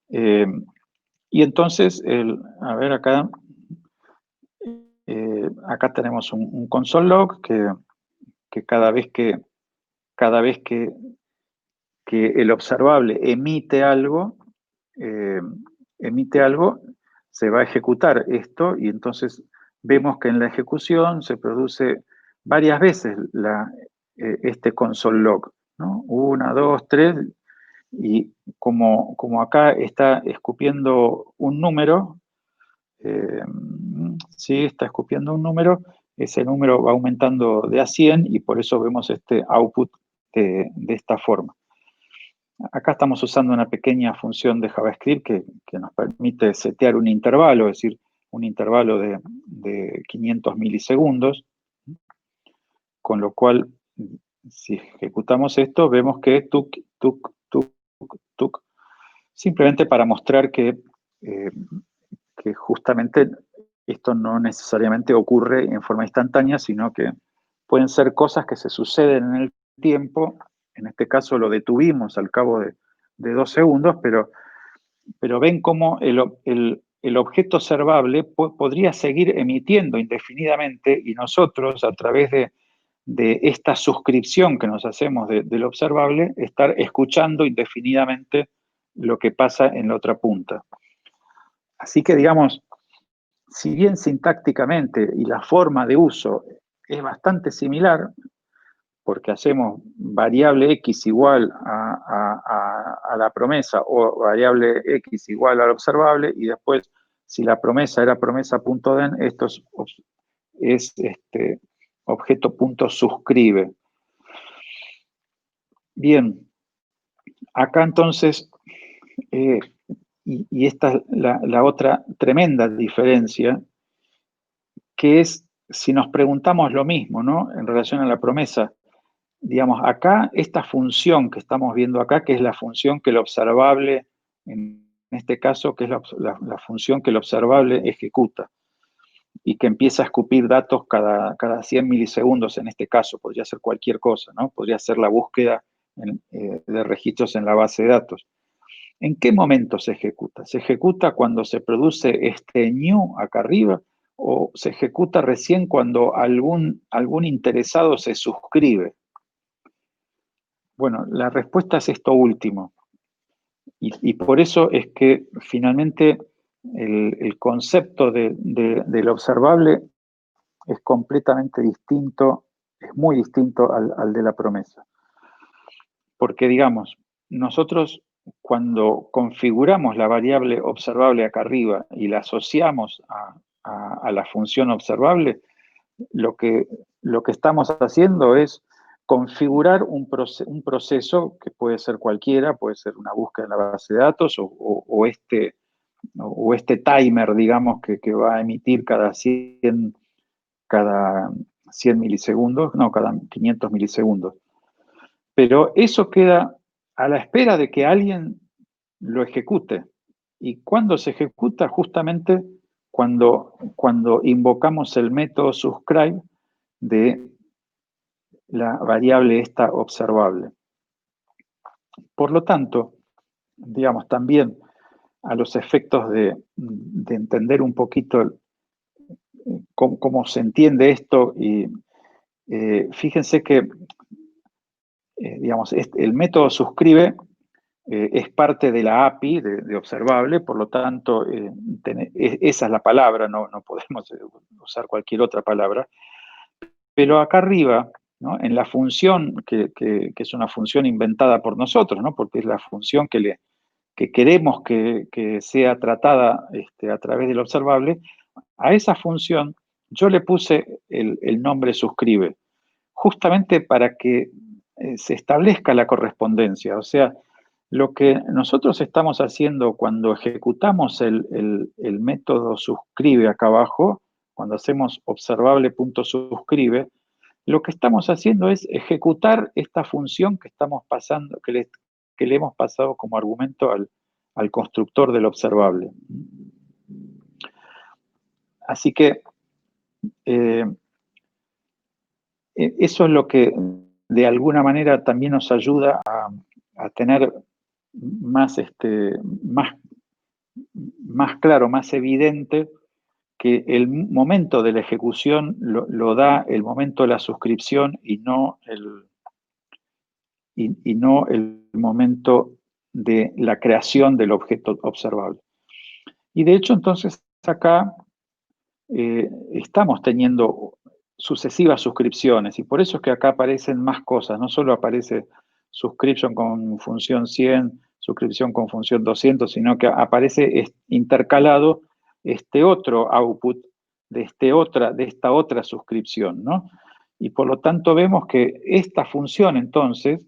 Y entonces, a ver acá, acá tenemos un console log que cada vez que el observable emite algo, se va a ejecutar esto, y entonces vemos que en la ejecución se produce varias veces este console log, ¿no? 1, 2, 3, y como acá está escupiendo un número, sí, está escupiendo un número, ese número va aumentando de a 100 y por eso vemos este output de esta forma. Acá estamos usando una pequeña función de JavaScript que nos permite setear un intervalo, es decir, un intervalo de 500 milisegundos, con lo cual, si ejecutamos esto, vemos que tuk, tuk, tuk, tuk, simplemente para mostrar que justamente esto no necesariamente ocurre en forma instantánea, sino que pueden ser cosas que se suceden en el tiempo. En este caso lo detuvimos al cabo de 2 segundos, pero ven cómo el el objeto observable podría seguir emitiendo indefinidamente y nosotros, a través de esta suscripción que nos hacemos del observable, estar escuchando indefinidamente lo que pasa en la otra punta. Así que, digamos, si bien sintácticamente y la forma de uso es bastante similar, porque hacemos variable x igual a la promesa o variable x igual al observable, y después, si la promesa era promesa.den, esto es objeto.suscribe. Bien, acá entonces, y esta es la otra tremenda diferencia, que es si nos preguntamos lo mismo, ¿no? En relación a la promesa, digamos, acá esta función que estamos viendo acá, que es la función que el observable, en este caso, que es la función que el observable ejecuta y que empieza a escupir datos cada 100 milisegundos, en este caso, podría ser cualquier cosa, ¿no? Podría ser la búsqueda de registros en la base de datos. ¿En qué momento se ejecuta? ¿Se ejecuta cuando se produce este new acá arriba o se ejecuta recién cuando algún interesado se suscribe? Bueno, la respuesta es esto último. Y por eso es que finalmente el concepto del observable es completamente distinto, es muy distinto al de la promesa. Porque, digamos, nosotros cuando configuramos la variable observable acá arriba y la asociamos a la función observable, lo que estamos haciendo es configurar un proceso que puede ser cualquiera, puede ser una búsqueda en la base de datos o este timer, digamos, que va a emitir cada 100 milisegundos, no, cada 500 milisegundos. Pero eso queda a la espera de que alguien lo ejecute. ¿Y cuándo se ejecuta? Justamente cuando invocamos el método subscribe de la variable esta observable. Por lo tanto, digamos, también a los efectos de entender un poquito cómo se entiende esto, y fíjense que, digamos, el método suscribe es parte de la API de observable, por lo tanto, esa es la palabra, no podemos usar cualquier otra palabra. Pero acá arriba, ¿no? En la función, que es una función inventada por nosotros, ¿no? Porque es la función que queremos que sea tratada a través del observable, a esa función yo le puse el nombre suscribe, justamente para que se establezca la correspondencia. O sea, lo que nosotros estamos haciendo cuando ejecutamos el método suscribe acá abajo, cuando hacemos observable.suscribe, lo que estamos haciendo es ejecutar esta función que estamos pasando, que le hemos pasado como argumento al constructor del observable. Así que eso es lo que de alguna manera también nos ayuda a tener más claro, más evidente que el momento de la ejecución lo da el momento de la suscripción y no el momento de la creación del objeto observable. Y de hecho, entonces, acá estamos teniendo sucesivas suscripciones, y por eso es que acá aparecen más cosas. No solo aparece subscription con función 100, suscripción con función 200, sino que aparece intercalado este otro output de esta otra suscripción, ¿no? Y por lo tanto vemos que esta función, entonces,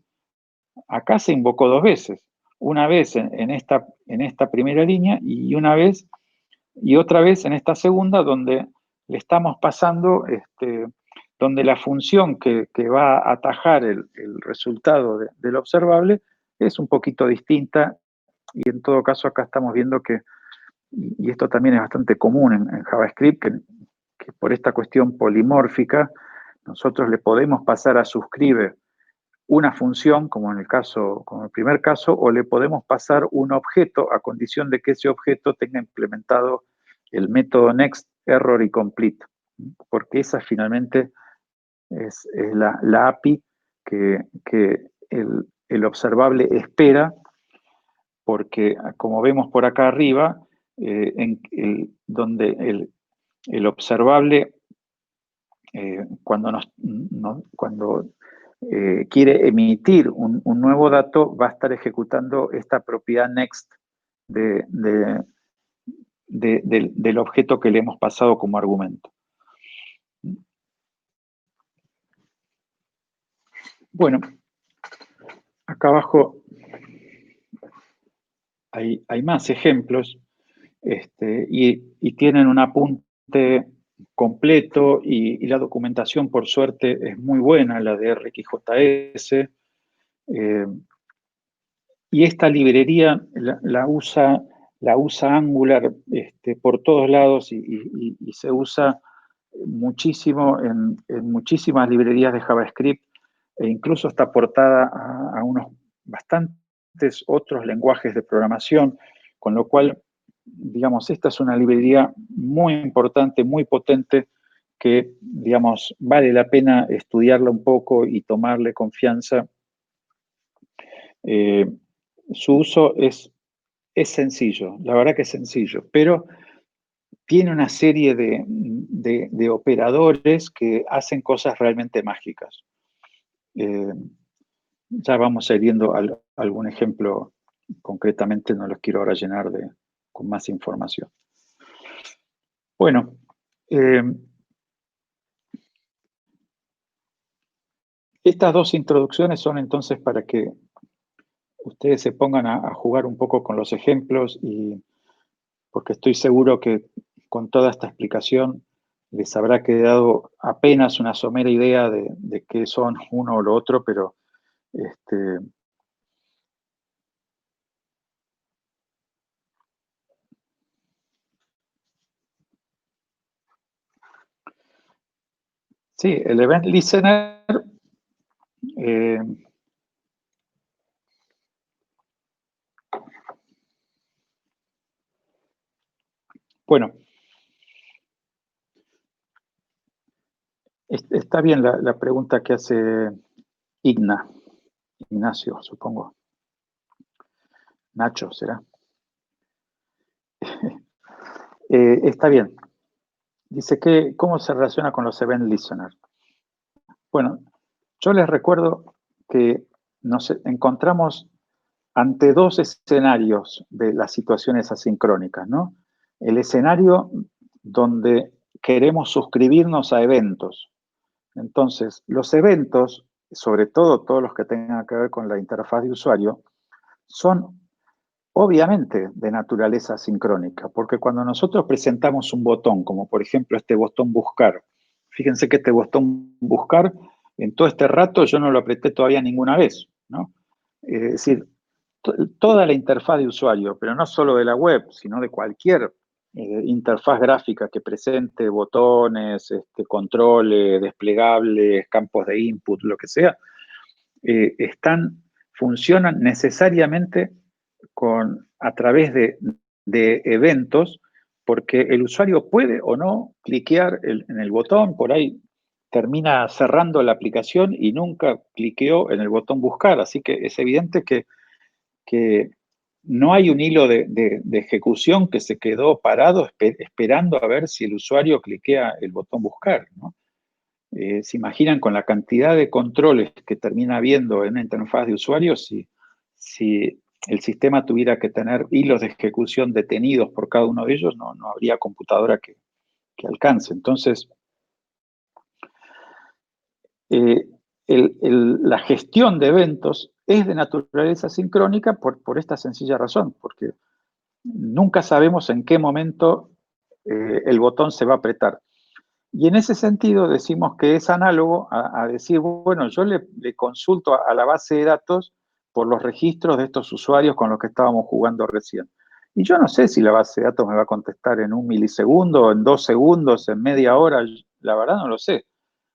acá se invocó dos veces. Una vez en esta primera línea y otra vez en esta segunda, donde le estamos pasando, donde la función que va a atajar el resultado del observable es un poquito distinta, y en todo caso acá estamos viendo que, y esto también es bastante común en JavaScript, que por esta cuestión polimórfica, nosotros le podemos pasar a suscribe una función, como en el primer caso, o le podemos pasar un objeto a condición de que ese objeto tenga implementado el método next, error y complete, porque esa finalmente es la API que el observable espera, porque como vemos por acá arriba, donde el observable, cuando quiere emitir un nuevo dato, va a estar ejecutando esta propiedad next del objeto que le hemos pasado como argumento. Bueno, acá abajo hay más ejemplos, y tienen un apunte completo, y la documentación, por suerte, es muy buena, la de RxJS. Y esta librería la usa Angular por todos lados, y se usa muchísimo en muchísimas librerías de JavaScript, e incluso está portada a unos bastantes otros lenguajes de programación, con lo cual, digamos, esta es una librería muy importante, muy potente, que, digamos, vale la pena estudiarla un poco y tomarle confianza. Su uso es sencillo, la verdad que es sencillo, pero tiene una serie de operadores que hacen cosas realmente mágicas. Ya vamos a ir viendo algún ejemplo concretamente, no los quiero ahora llenar con más información. Bueno, estas dos introducciones son entonces para que ustedes se pongan a jugar un poco con los ejemplos, porque estoy seguro que con toda esta explicación les habrá quedado apenas una somera idea de qué son uno o lo otro, pero sí, el Event Listener, bueno, está bien la pregunta que hace Ignacio, supongo. Nacho, ¿será? Está bien. Dice que, ¿cómo se relaciona con los Event Listener? Bueno, yo les recuerdo que nos encontramos ante dos escenarios de las situaciones asincrónicas, ¿no? El escenario donde queremos suscribirnos a eventos. Entonces, los eventos, sobre todo todos los que tengan que ver con la interfaz de usuario, son obviamente de naturaleza sincrónica, porque cuando nosotros presentamos un botón, como por ejemplo este botón buscar, fíjense que este botón buscar, en todo este rato yo no lo apreté todavía ninguna vez, ¿no? Es decir, toda la interfaz de usuario, pero no solo de la web, sino de cualquier interfaz gráfica que presente botones, controles, desplegables, campos de input, lo que sea, funcionan necesariamente a través de eventos, porque el usuario puede o no cliquear en el botón, por ahí termina cerrando la aplicación y nunca cliqueó en el botón buscar, así que es evidente que no hay un hilo de ejecución que se quedó parado esperando a ver si el usuario cliquea el botón buscar, ¿no? ¿Se imaginan con la cantidad de controles que termina habiendo en una interfaz de usuario si el sistema tuviera que tener hilos de ejecución detenidos por cada uno de ellos? No habría computadora que alcance. Entonces, la gestión de eventos es de naturaleza sincrónica por esta sencilla razón, porque nunca sabemos en qué momento el botón se va a apretar. Y en ese sentido decimos que es análogo a decir, bueno, yo le consulto a la base de datos por los registros de estos usuarios con los que estábamos jugando recién. Y yo no sé si la base de datos me va a contestar en 1 milisegundo, en 2 segundos, en media hora, la verdad no lo sé.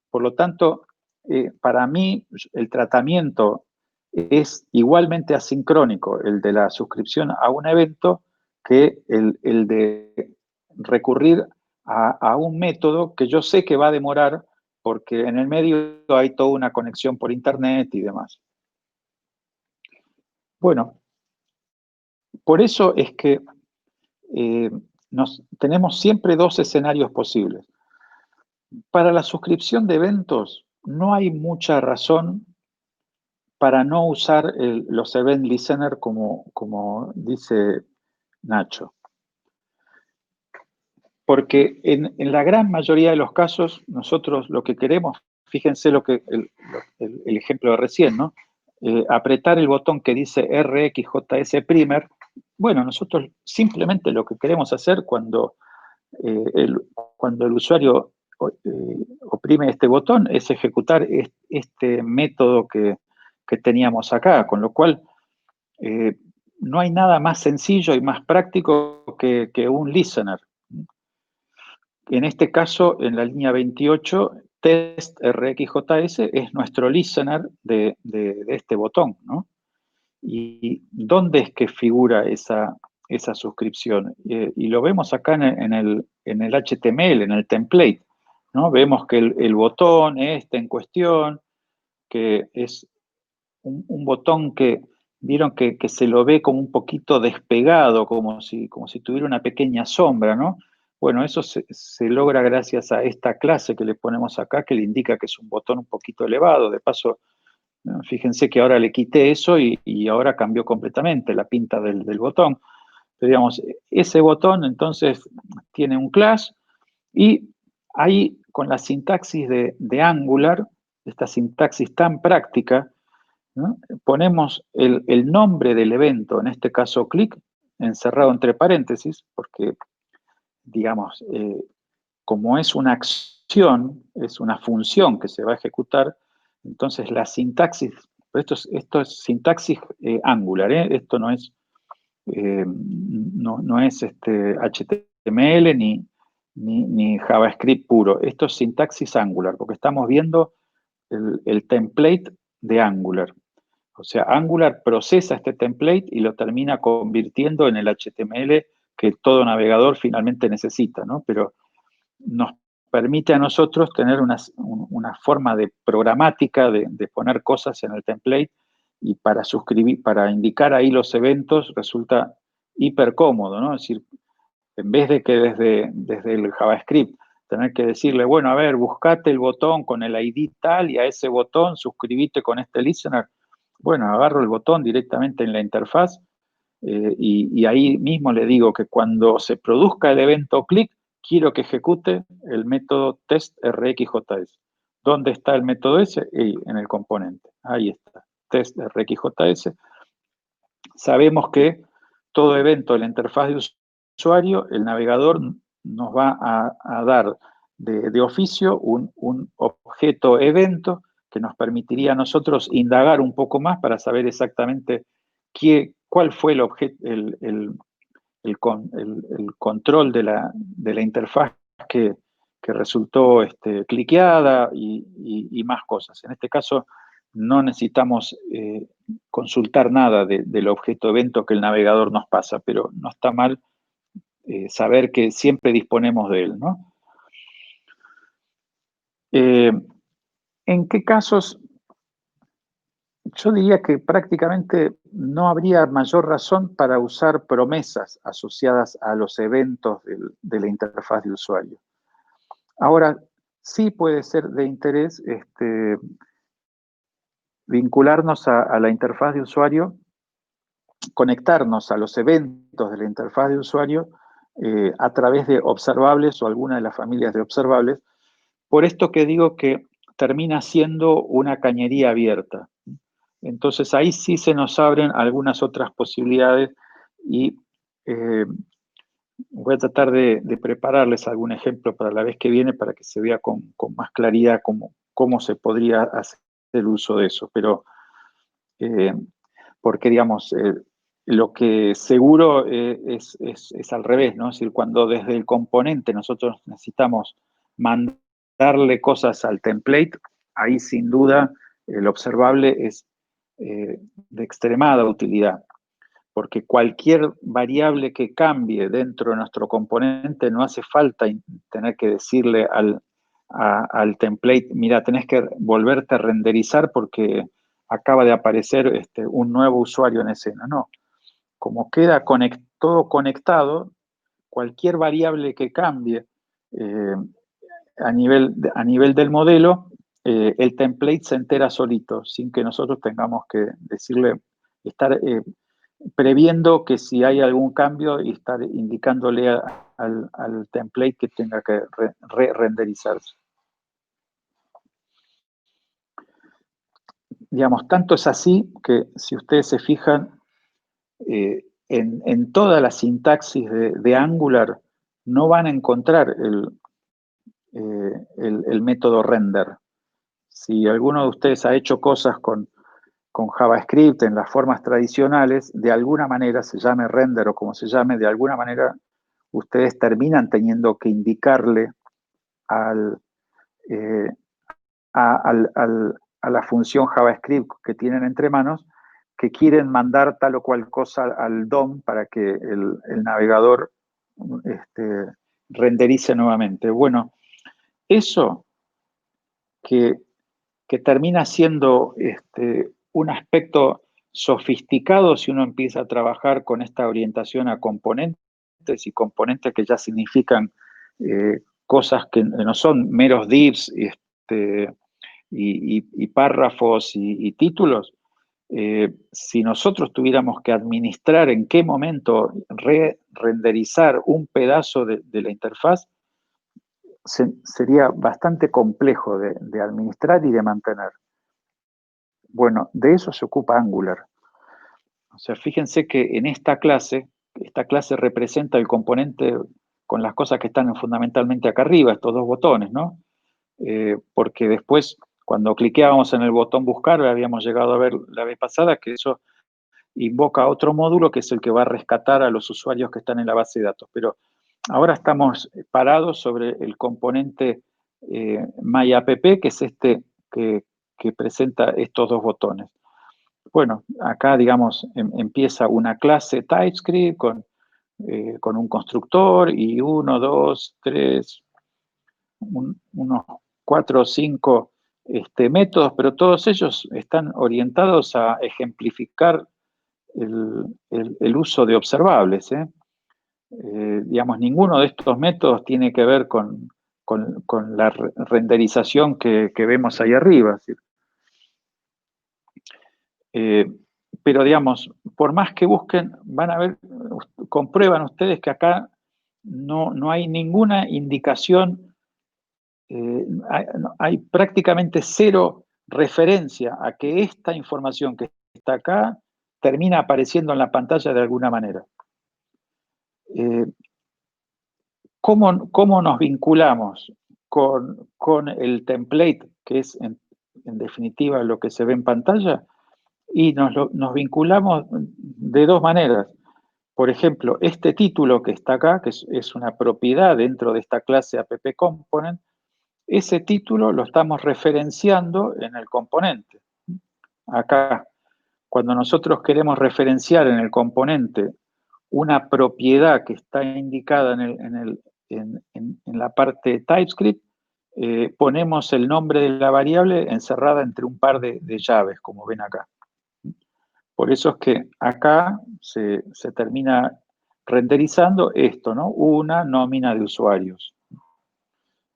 Por lo tanto, para mí el tratamiento es igualmente asincrónico, el de la suscripción a un evento, que el de recurrir a un método que yo sé que va a demorar porque en el medio hay toda una conexión por internet y demás. Bueno, por eso es que tenemos siempre dos escenarios posibles. Para la suscripción de eventos no hay mucha razón para no usar los event listener como dice Nacho. Porque en la gran mayoría de los casos, nosotros lo que queremos, fíjense el ejemplo de recién, ¿no? Apretar el botón que dice RxJS Primer. Bueno, nosotros simplemente lo que queremos hacer cuando el usuario oprime este botón es ejecutar este método que teníamos acá, con lo cual no hay nada más sencillo y más práctico que un listener. En este caso, en la línea 28, test RxJS es nuestro listener de este botón, ¿no? ¿Y dónde es que figura esa suscripción? Y lo vemos acá en el HTML, en el template, ¿no? Vemos que el botón en cuestión, que es un botón que vieron que se lo ve como un poquito despegado, como si tuviera una pequeña sombra, ¿no? Bueno, eso se logra gracias a esta clase que le ponemos acá, que le indica que es un botón un poquito elevado. De paso, fíjense que ahora le quité eso y ahora cambió completamente la pinta del botón. Pero digamos, ese botón entonces tiene un class y ahí con la sintaxis de Angular, esta sintaxis tan práctica, ¿no? Ponemos el nombre del evento, en este caso click, encerrado entre paréntesis, porque, digamos, como es una acción, es una función que se va a ejecutar, entonces la sintaxis, esto es sintaxis Angular, esto no es, no es HTML ni JavaScript puro, esto es sintaxis Angular, porque estamos viendo el template de Angular. O sea, Angular procesa este template y lo termina convirtiendo en el HTML que todo navegador finalmente necesita, ¿no? Pero nos permite a nosotros tener una forma de programática de poner cosas en el template y para indicar ahí los eventos resulta hiper cómodo, ¿no? Es decir, en vez de que desde el JavaScript tener que decirle, bueno, a ver, buscate el botón con el ID tal y a ese botón suscribite con este listener. Bueno, agarro el botón directamente en la interfaz y ahí mismo le digo que cuando se produzca el evento click, quiero que ejecute el método test RxJS. ¿Dónde está el método ese? En el componente. Ahí está, test RxJS. Sabemos que todo evento de la interfaz de usuario, el navegador nos va a dar de oficio un objeto evento que nos permitiría a nosotros indagar un poco más para saber exactamente cuál fue el control de la interfaz que resultó cliqueada y más cosas. En este caso, no necesitamos consultar nada del objeto evento que el navegador nos pasa, pero no está mal saber que siempre disponemos de él, ¿no? ¿En qué casos? Yo diría que prácticamente no habría mayor razón para usar promesas asociadas a los eventos de la interfaz de usuario. Ahora, sí puede ser de interés vincularnos a la interfaz de usuario, conectarnos a los eventos de la interfaz de usuario a través de observables o alguna de las familias de observables. Por esto que digo que termina siendo una cañería abierta. Entonces ahí sí se nos abren algunas otras posibilidades y voy a tratar de prepararles algún ejemplo para la vez que viene para que se vea con más claridad cómo se podría hacer el uso de eso. Pero porque digamos, lo que seguro es al revés, ¿no? Es decir, cuando desde el componente nosotros necesitamos mandarle cosas al template, ahí sin duda el observable es de extremada utilidad, porque cualquier variable que cambie dentro de nuestro componente no hace falta tener que decirle al template, mira, tenés que volverte a renderizar porque acaba de aparecer un nuevo usuario en escena. No, como queda todo conectado, cualquier variable que cambie a nivel del modelo, el template se entera solito, sin que nosotros tengamos que decirle, estar previendo que si hay algún cambio y estar indicándole al template que tenga que renderizarse. Digamos, tanto es así que si ustedes se fijan, en toda la sintaxis de Angular no van a encontrar el método render. Si alguno de ustedes ha hecho cosas con JavaScript en las formas tradicionales, de alguna manera, se llame render o como se llame, de alguna manera ustedes terminan teniendo que indicarle a la función JavaScript que tienen entre manos que quieren mandar tal o cual cosa al DOM para que el navegador renderice nuevamente. Bueno, eso que termina siendo un aspecto sofisticado si uno empieza a trabajar con esta orientación a componentes y componentes que ya significan cosas que no son meros divs y párrafos y títulos. Si nosotros tuviéramos que administrar en qué momento renderizar un pedazo de la interfaz, sería bastante complejo de administrar y de mantener. Bueno, de eso se ocupa Angular. O sea, fíjense que en esta clase representa el componente con las cosas que están fundamentalmente acá arriba, estos dos botones, ¿no? Porque después, cuando cliqueábamos en el botón buscar, habíamos llegado a ver la vez pasada que eso invoca otro módulo que es el que va a rescatar a los usuarios que están en la base de datos. Pero ahora estamos parados sobre el componente MyApp, que es que presenta estos dos botones. Bueno, acá, digamos, empieza una clase TypeScript con un constructor y 1, 2, 3, unos 4 o 5 métodos, pero todos ellos están orientados a ejemplificar el uso de observables. Digamos, ninguno de estos métodos tiene que ver con la renderización que vemos ahí arriba. Pero digamos, por más que busquen, van a ver, comprueban ustedes que acá no hay ninguna indicación, hay prácticamente cero referencia a que esta información que está acá termina apareciendo en la pantalla de alguna manera. ¿Cómo nos vinculamos con el template, que es en definitiva lo que se ve en pantalla? Y nos vinculamos de dos maneras. Por ejemplo, este título que está acá, que es una propiedad dentro de esta clase AppComponent, ese título lo estamos referenciando en el componente. Acá, cuando nosotros queremos referenciar en el componente una propiedad que está indicada en la parte TypeScript, ponemos el nombre de la variable encerrada entre un par de llaves, como ven acá. Por eso es que acá se termina renderizando esto, ¿no? Una nómina de usuarios.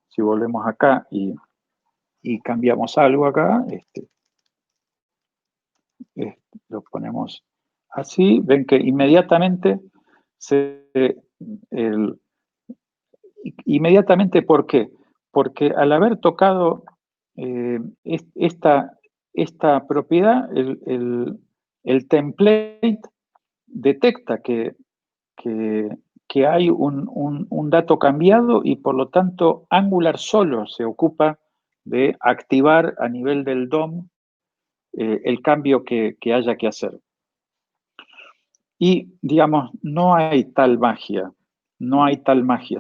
Si volvemos acá y cambiamos algo acá, lo ponemos así, ven que inmediatamente inmediatamente, ¿por qué? Porque al haber tocado esta propiedad, el template detecta que hay un dato cambiado y por lo tanto Angular solo se ocupa de activar a nivel del DOM el cambio que haya que hacer. Y digamos, no hay tal magia,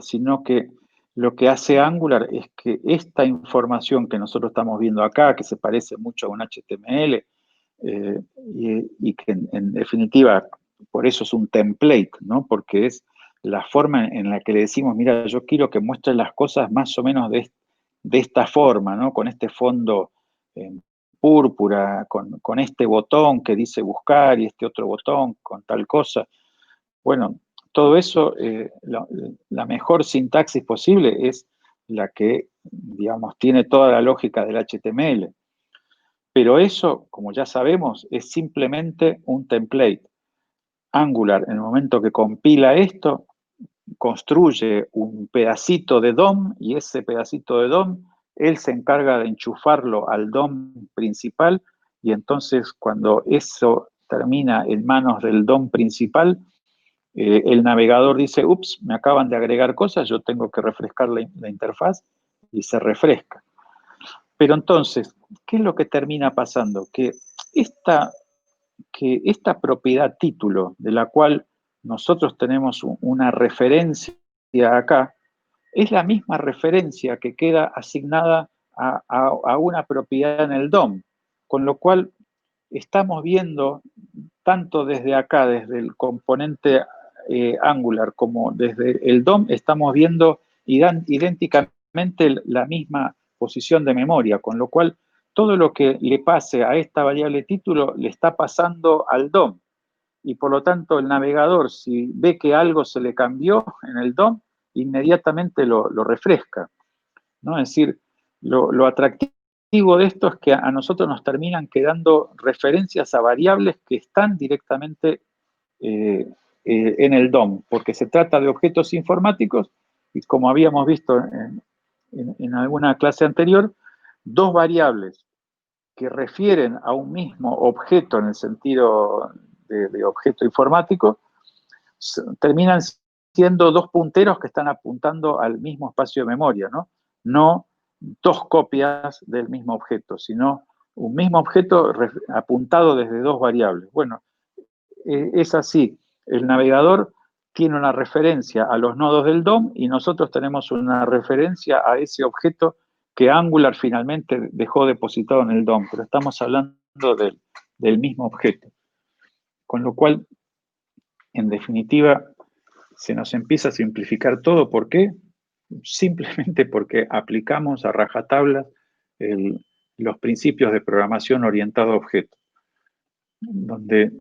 sino que lo que hace Angular es que esta información que nosotros estamos viendo acá, que se parece mucho a un HTML, y que en definitiva, por eso es un template, ¿no? Porque es la forma en la que le decimos, mira, yo quiero que muestres las cosas más o menos de esta forma, ¿no? Con este fondo púrpura, con este botón que dice buscar y este otro botón con tal cosa. Bueno, todo eso, la mejor sintaxis posible es la que, digamos, tiene toda la lógica del HTML. Pero eso, como ya sabemos, es simplemente un template. Angular, en el momento que compila esto, construye un pedacito de DOM y ese pedacito de DOM, él se encarga de enchufarlo al DOM principal y entonces cuando eso termina en manos del DOM principal, el navegador dice, ups, me acaban de agregar cosas, yo tengo que refrescar la interfaz y se refresca. Pero entonces, ¿qué es lo que termina pasando? Que esta propiedad título, de la cual nosotros tenemos una referencia acá, es la misma referencia que queda asignada a una propiedad en el DOM, con lo cual estamos viendo tanto desde acá, desde el componente Angular, como desde el DOM, estamos viendo idénticamente la misma posición de memoria, con lo cual todo lo que le pase a esta variable título le está pasando al DOM. Y por lo tanto el navegador, si ve que algo se le cambió en el DOM, inmediatamente lo refresca, ¿no? Es decir, lo atractivo de esto es que a nosotros nos terminan quedando referencias a variables que están directamente en el DOM, porque se trata de objetos informáticos y como habíamos visto en alguna clase anterior, dos variables que refieren a un mismo objeto en el sentido de objeto informático, terminan siendo dos punteros que están apuntando al mismo espacio de memoria, ¿no? No dos copias del mismo objeto, sino un mismo objeto apuntado desde dos variables. Bueno, es así. El navegador tiene una referencia a los nodos del DOM y nosotros tenemos una referencia a ese objeto que Angular finalmente dejó depositado en el DOM, pero estamos hablando del mismo objeto. Con lo cual, en definitiva, se nos empieza a simplificar todo. ¿Por qué? Simplemente porque aplicamos a rajatabla los principios de programación orientada a objetos, donde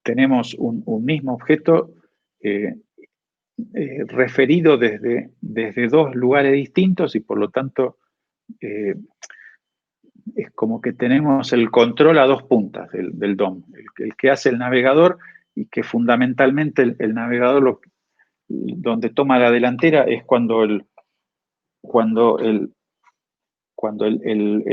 tenemos un mismo objeto referido desde dos lugares distintos y por lo tanto es como que tenemos el control a dos puntas del DOM, el que hace el navegador y que fundamentalmente el navegador donde toma la delantera es cuando el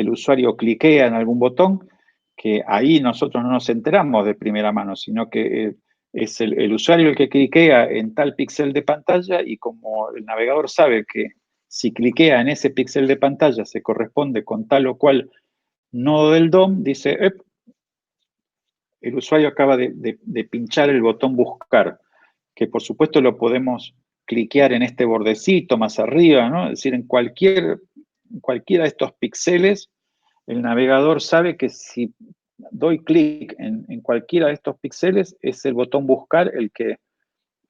usuario cliquea en algún botón, que ahí nosotros no nos enteramos de primera mano, sino que es el usuario el que cliquea en tal píxel de pantalla y como el navegador sabe que si cliquea en ese píxel de pantalla se corresponde con tal o cual nodo del DOM, dice, el usuario acaba de pinchar el botón buscar, que por supuesto lo podemos cliquear en este bordecito más arriba, ¿no? Es decir, en cualquiera de estos píxeles, el navegador sabe que si doy clic en cualquiera de estos píxeles, es el botón buscar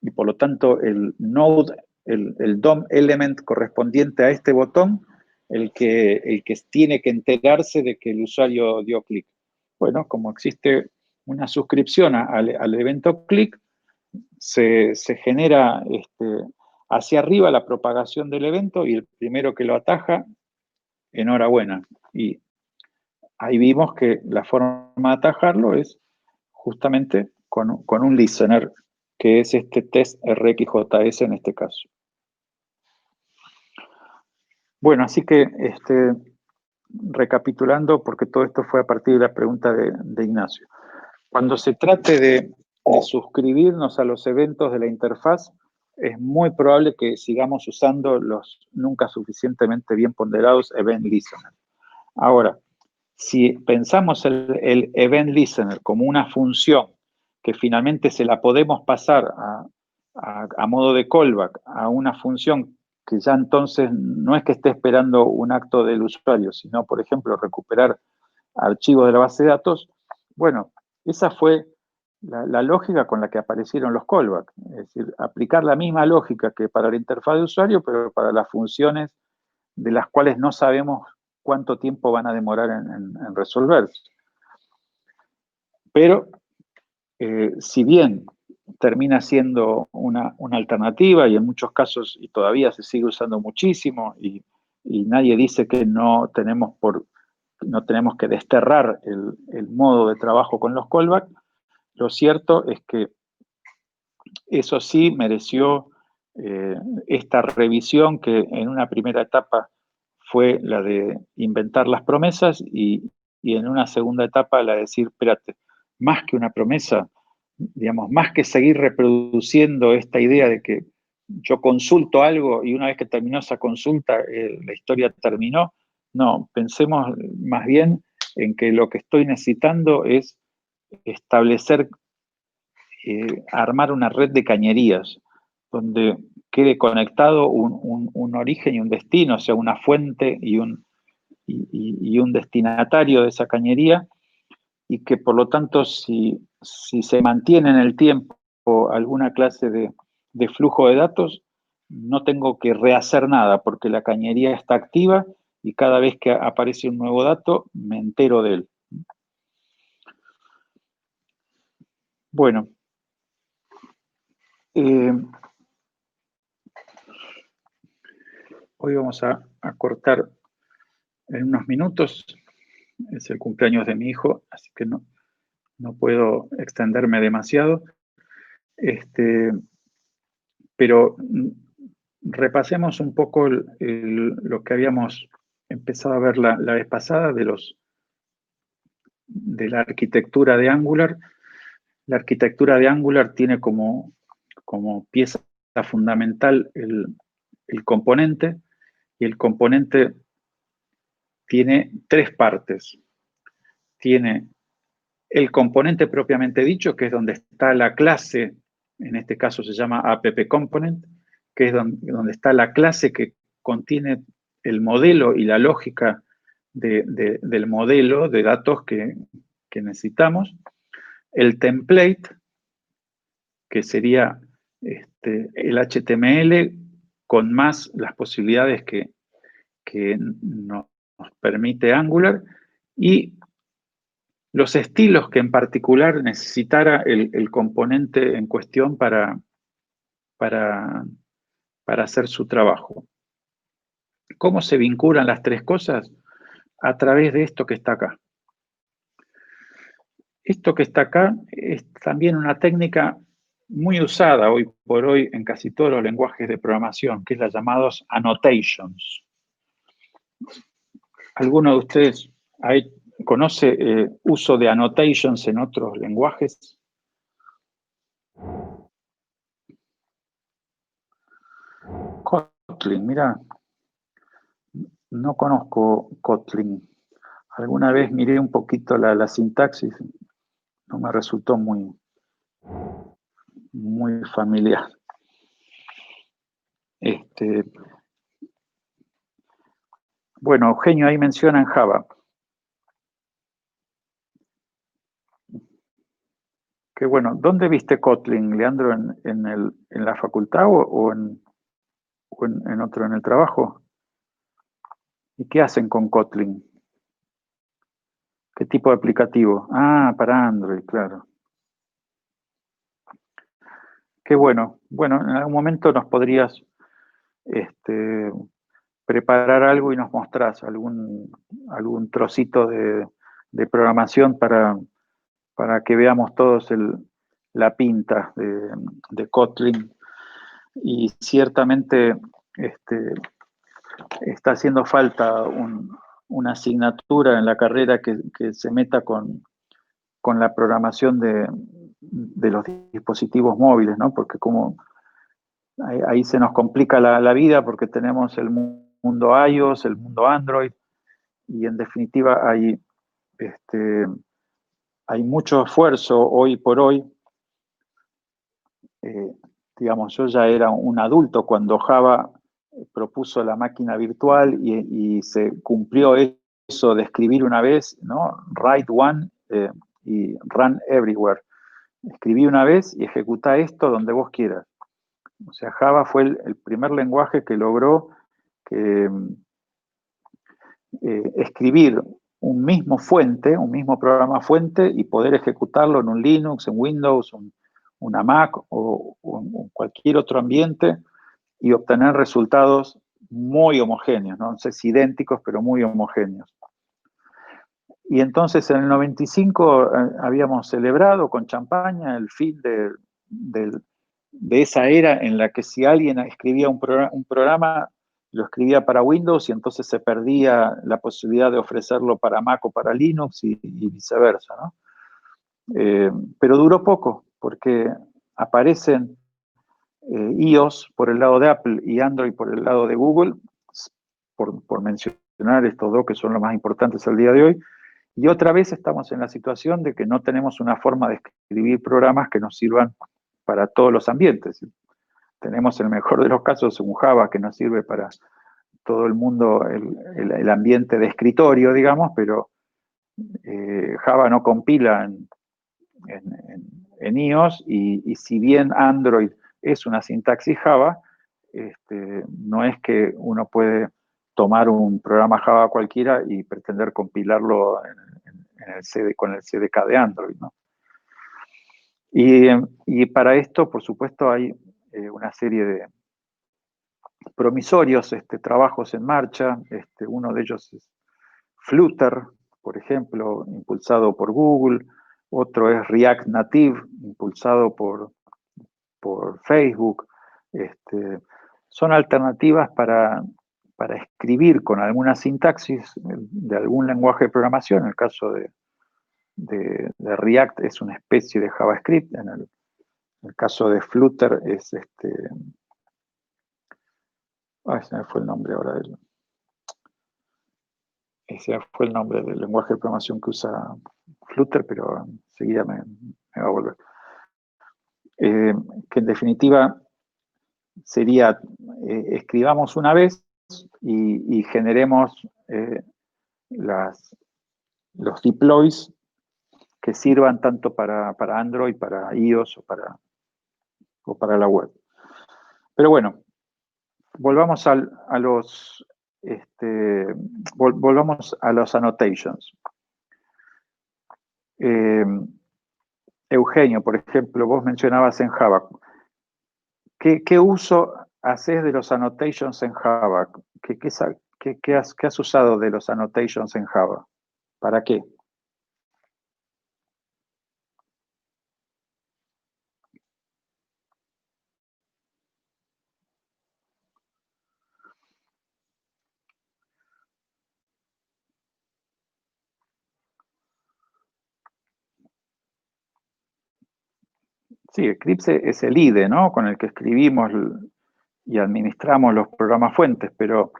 y por lo tanto el node, el DOM element correspondiente a este botón, el que tiene que enterarse de que el usuario dio clic. Bueno, como existe una suscripción al evento clic, se genera hacia arriba la propagación del evento y el primero que lo ataja, enhorabuena. Y ahí vimos que la forma de atajarlo es justamente con un listener, que es este test RxJS en este caso. Bueno, así que recapitulando, porque todo esto fue a partir de la pregunta de Ignacio. Cuando se trate de suscribirnos a los eventos de la interfaz, es muy probable que sigamos usando los nunca suficientemente bien ponderados Event Listener. Ahora, si pensamos el Event Listener como una función que finalmente se la podemos pasar a modo de callback a una función que ya entonces no es que esté esperando un acto del usuario, sino, por ejemplo, recuperar archivos de la base de datos, bueno, esa fue la lógica con la que aparecieron los callbacks. Es decir, aplicar la misma lógica que para la interfaz de usuario, pero para las funciones de las cuales no sabemos cuánto tiempo van a demorar en resolverse. Pero, si bien termina siendo una alternativa y en muchos casos y todavía se sigue usando muchísimo y nadie dice que no tenemos que desterrar el modo de trabajo con los callbacks, lo cierto es que eso sí mereció esta revisión que en una primera etapa fue la de inventar las promesas y en una segunda etapa la de decir, espérate, más que una promesa, digamos, más que seguir reproduciendo esta idea de que yo consulto algo y una vez que terminó esa consulta, la historia terminó, no, pensemos más bien en que lo que estoy necesitando es establecer, armar una red de cañerías donde quede conectado un origen y un destino, o sea, una fuente y un destinatario de esa cañería, y que por lo tanto si se mantiene en el tiempo alguna clase de flujo de datos, no tengo que rehacer nada porque la cañería está activa y cada vez que aparece un nuevo dato me entero de él. Bueno, hoy vamos a cortar en unos minutos. Es el cumpleaños de mi hijo, así que no puedo extenderme demasiado. Pero repasemos un poco lo que habíamos empezado a ver la vez pasada de la arquitectura de Angular. La arquitectura de Angular tiene como pieza fundamental el componente, y el componente tiene tres partes. Tiene el componente propiamente dicho, que es donde está la clase, en este caso se llama app component, que es donde está la clase que contiene el modelo y la lógica del modelo de datos que necesitamos. El template, que sería el HTML con más las posibilidades que nos permite Angular, y los estilos que en particular necesitara el componente en cuestión para hacer su trabajo. ¿Cómo se vinculan las tres cosas? A través de esto que está acá. Esto que está acá es también una técnica muy usada hoy por hoy en casi todos los lenguajes de programación, que es la llamados annotations. ¿Alguno de ustedes conoce uso de annotations en otros lenguajes? Kotlin, mira, no conozco Kotlin. Alguna vez miré un poquito la sintaxis, no me resultó muy familiar. Bueno, Eugenio ahí menciona en Java. Qué bueno. ¿Dónde viste Kotlin, Leandro? ¿En la facultad o en otro, en el trabajo? ¿Y qué hacen con Kotlin? ¿Qué tipo de aplicativo? Ah, para Android, claro. Qué bueno. Bueno, en algún momento nos podrías preparar algo y nos mostrás algún trocito de programación para que veamos todos la pinta de Kotlin. Y ciertamente está haciendo falta una asignatura en la carrera que se meta con la programación de los dispositivos móviles, ¿no? Porque como ahí se nos complica la vida porque tenemos el mundo iOS, el mundo Android, y en definitiva hay mucho esfuerzo hoy por hoy. Digamos, yo ya era un adulto cuando Java propuso la máquina virtual y se cumplió eso de escribir una vez, ¿no? Write one y run everywhere. Escribí una vez y ejecuta esto donde vos quieras. O sea, Java fue el primer lenguaje que logró que, escribir un mismo fuente, un mismo programa fuente y poder ejecutarlo en un Linux, en Windows, una Mac o cualquier otro ambiente y obtener resultados muy homogéneos, no sé si idénticos, pero muy homogéneos. Y entonces en el 95 habíamos celebrado con champaña el fin de esa era en la que si alguien escribía un programa, lo escribía para Windows y entonces se perdía la posibilidad de ofrecerlo para Mac o para Linux y viceversa, ¿no? Pero duró poco, porque aparecen iOS por el lado de Apple y Android por el lado de Google, por mencionar estos dos que son los más importantes al día de hoy, y otra vez estamos en la situación de que no tenemos una forma de escribir programas que nos sirvan para todos los ambientes. Tenemos en el mejor de los casos un Java que nos sirve para todo el mundo, el ambiente de escritorio, digamos, pero Java no compila en iOS y si bien Android es una sintaxis Java, no es que uno puede tomar un programa Java cualquiera y pretender compilarlo con el CDK de Android, ¿no? Y para esto, por supuesto, hay una serie de promisorios, trabajos en marcha. Uno de ellos es Flutter, por ejemplo, impulsado por Google. Otro es React Native, impulsado por Facebook. Son alternativas para escribir con alguna sintaxis de algún lenguaje de programación. En el caso de React es una especie de JavaScript. En el caso de Flutter es se me fue el nombre ahora ese fue el nombre del lenguaje de programación que usa Flutter, pero enseguida me va a volver. Que en definitiva sería, escribamos una vez y generemos los deploys que sirvan tanto para Android, para iOS o para la web. Pero bueno, volvamos a los volvamos a los annotations. Eugenio, por ejemplo, vos mencionabas en Java. ¿Qué uso haces de los annotations en Java? ¿Qué has usado de los annotations en Java? ¿Para qué? Sí, Eclipse es el IDE, ¿no? Con el que escribimos y administramos los programas fuentes, pero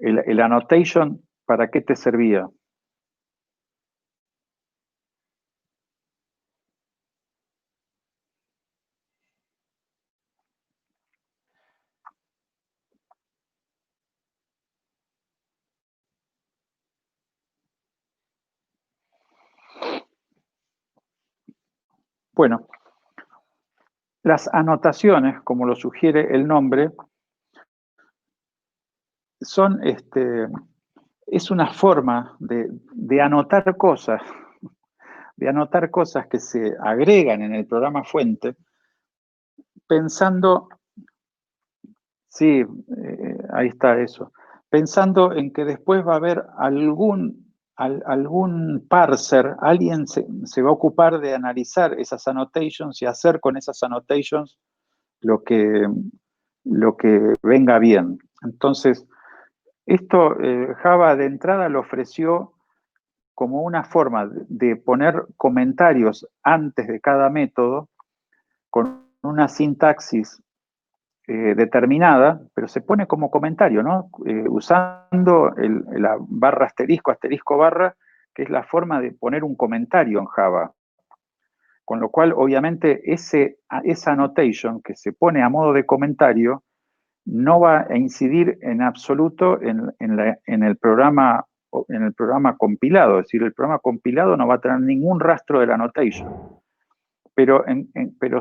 el annotation, ¿para qué te servía? Bueno, las anotaciones, como lo sugiere el nombre, son es una forma de anotar cosas, que se agregan en el programa fuente, pensando, sí, ahí está eso, pensando en que después va a haber algún parser, alguien se va a ocupar de analizar esas annotations y hacer con esas annotations lo que venga bien. Entonces, esto Java de entrada lo ofreció como una forma de poner comentarios antes de cada método con una sintaxis determinada, pero se pone como comentario, ¿no? Usando la barra asterisco, asterisco barra, que es la forma de poner un comentario en Java. Con lo cual, obviamente, esa annotation que se pone a modo de comentario no va a incidir en absoluto en el programa compilado. Es decir, el programa compilado no va a tener ningún rastro del annotation. Pero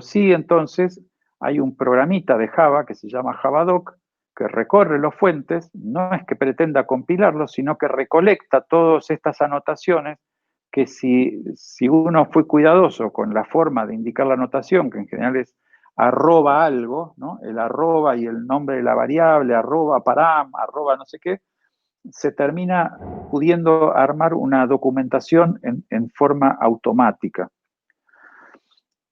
sí, entonces, hay un programita de Java que se llama Javadoc, que recorre los fuentes, no es que pretenda compilarlos, sino que recolecta todas estas anotaciones que si uno fue cuidadoso con la forma de indicar la anotación, que en general es arroba algo, ¿no? El arroba y el nombre de la variable, arroba param, arroba no sé qué, se termina pudiendo armar una documentación en forma automática.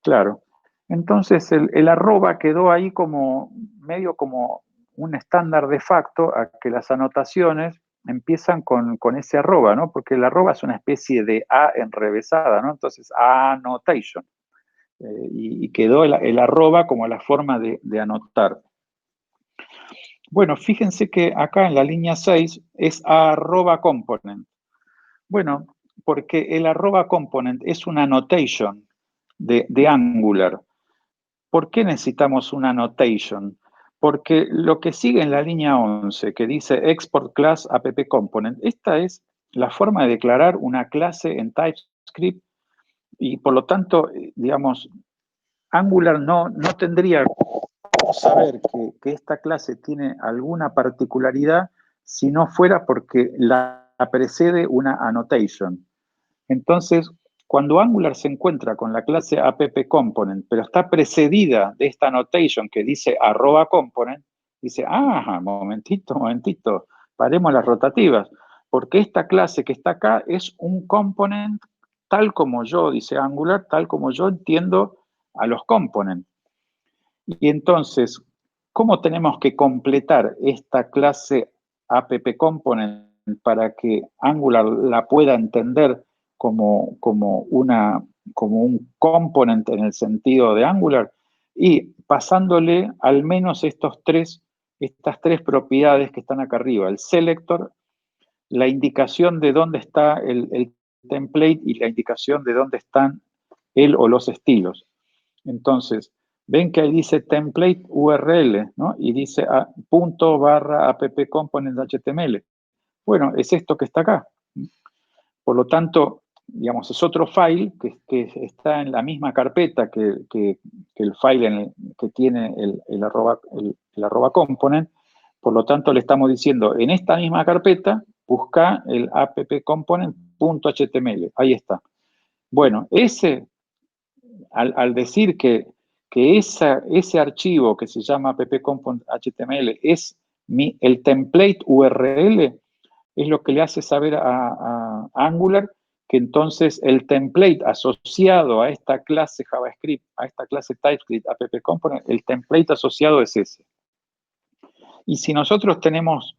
Claro. Entonces el arroba quedó ahí como medio como un estándar de facto a que las anotaciones empiezan con ese arroba, ¿no? Porque el arroba es una especie de A enrevesada, ¿no? Entonces, annotation. Y quedó el arroba como la forma de anotar. Bueno, fíjense que acá en la línea 6 es arroba component. Bueno, porque el arroba component es una annotation de Angular. ¿Por qué necesitamos una annotation? Porque lo que sigue en la línea 11, que dice export class app component, esta es la forma de declarar una clase en TypeScript y por lo tanto, digamos, Angular no tendría que saber que esta clase tiene alguna particularidad si no fuera porque la precede una annotation. Entonces, cuando Angular se encuentra con la clase AppComponent, pero está precedida de esta annotation que dice @component, dice, momentito, paremos las rotativas, porque esta clase que está acá es un component tal como yo, dice Angular, tal como yo entiendo a los components. Y entonces, ¿cómo tenemos que completar esta clase AppComponent para que Angular la pueda entender como un component en el sentido de Angular? Y pasándole al menos estas tres propiedades que están acá arriba, el selector, la indicación de dónde está el template y la indicación de dónde están el o los estilos. Entonces, ven que ahí dice template URL, ¿no? Y dice ./appComponent.html. Bueno, es esto que está acá. Por lo tanto, digamos, es otro file que está en la misma carpeta que el file que tiene el arroba component. Por lo tanto, le estamos diciendo, en esta misma carpeta, busca el appComponent.html. Ahí está. Bueno, al decir que ese archivo que se llama appcomponent.html es el template URL, es lo que le hace saber a Angular que entonces el template asociado a esta clase JavaScript, a esta clase TypeScript, appcomponent, el template asociado es ese. Y si nosotros tenemos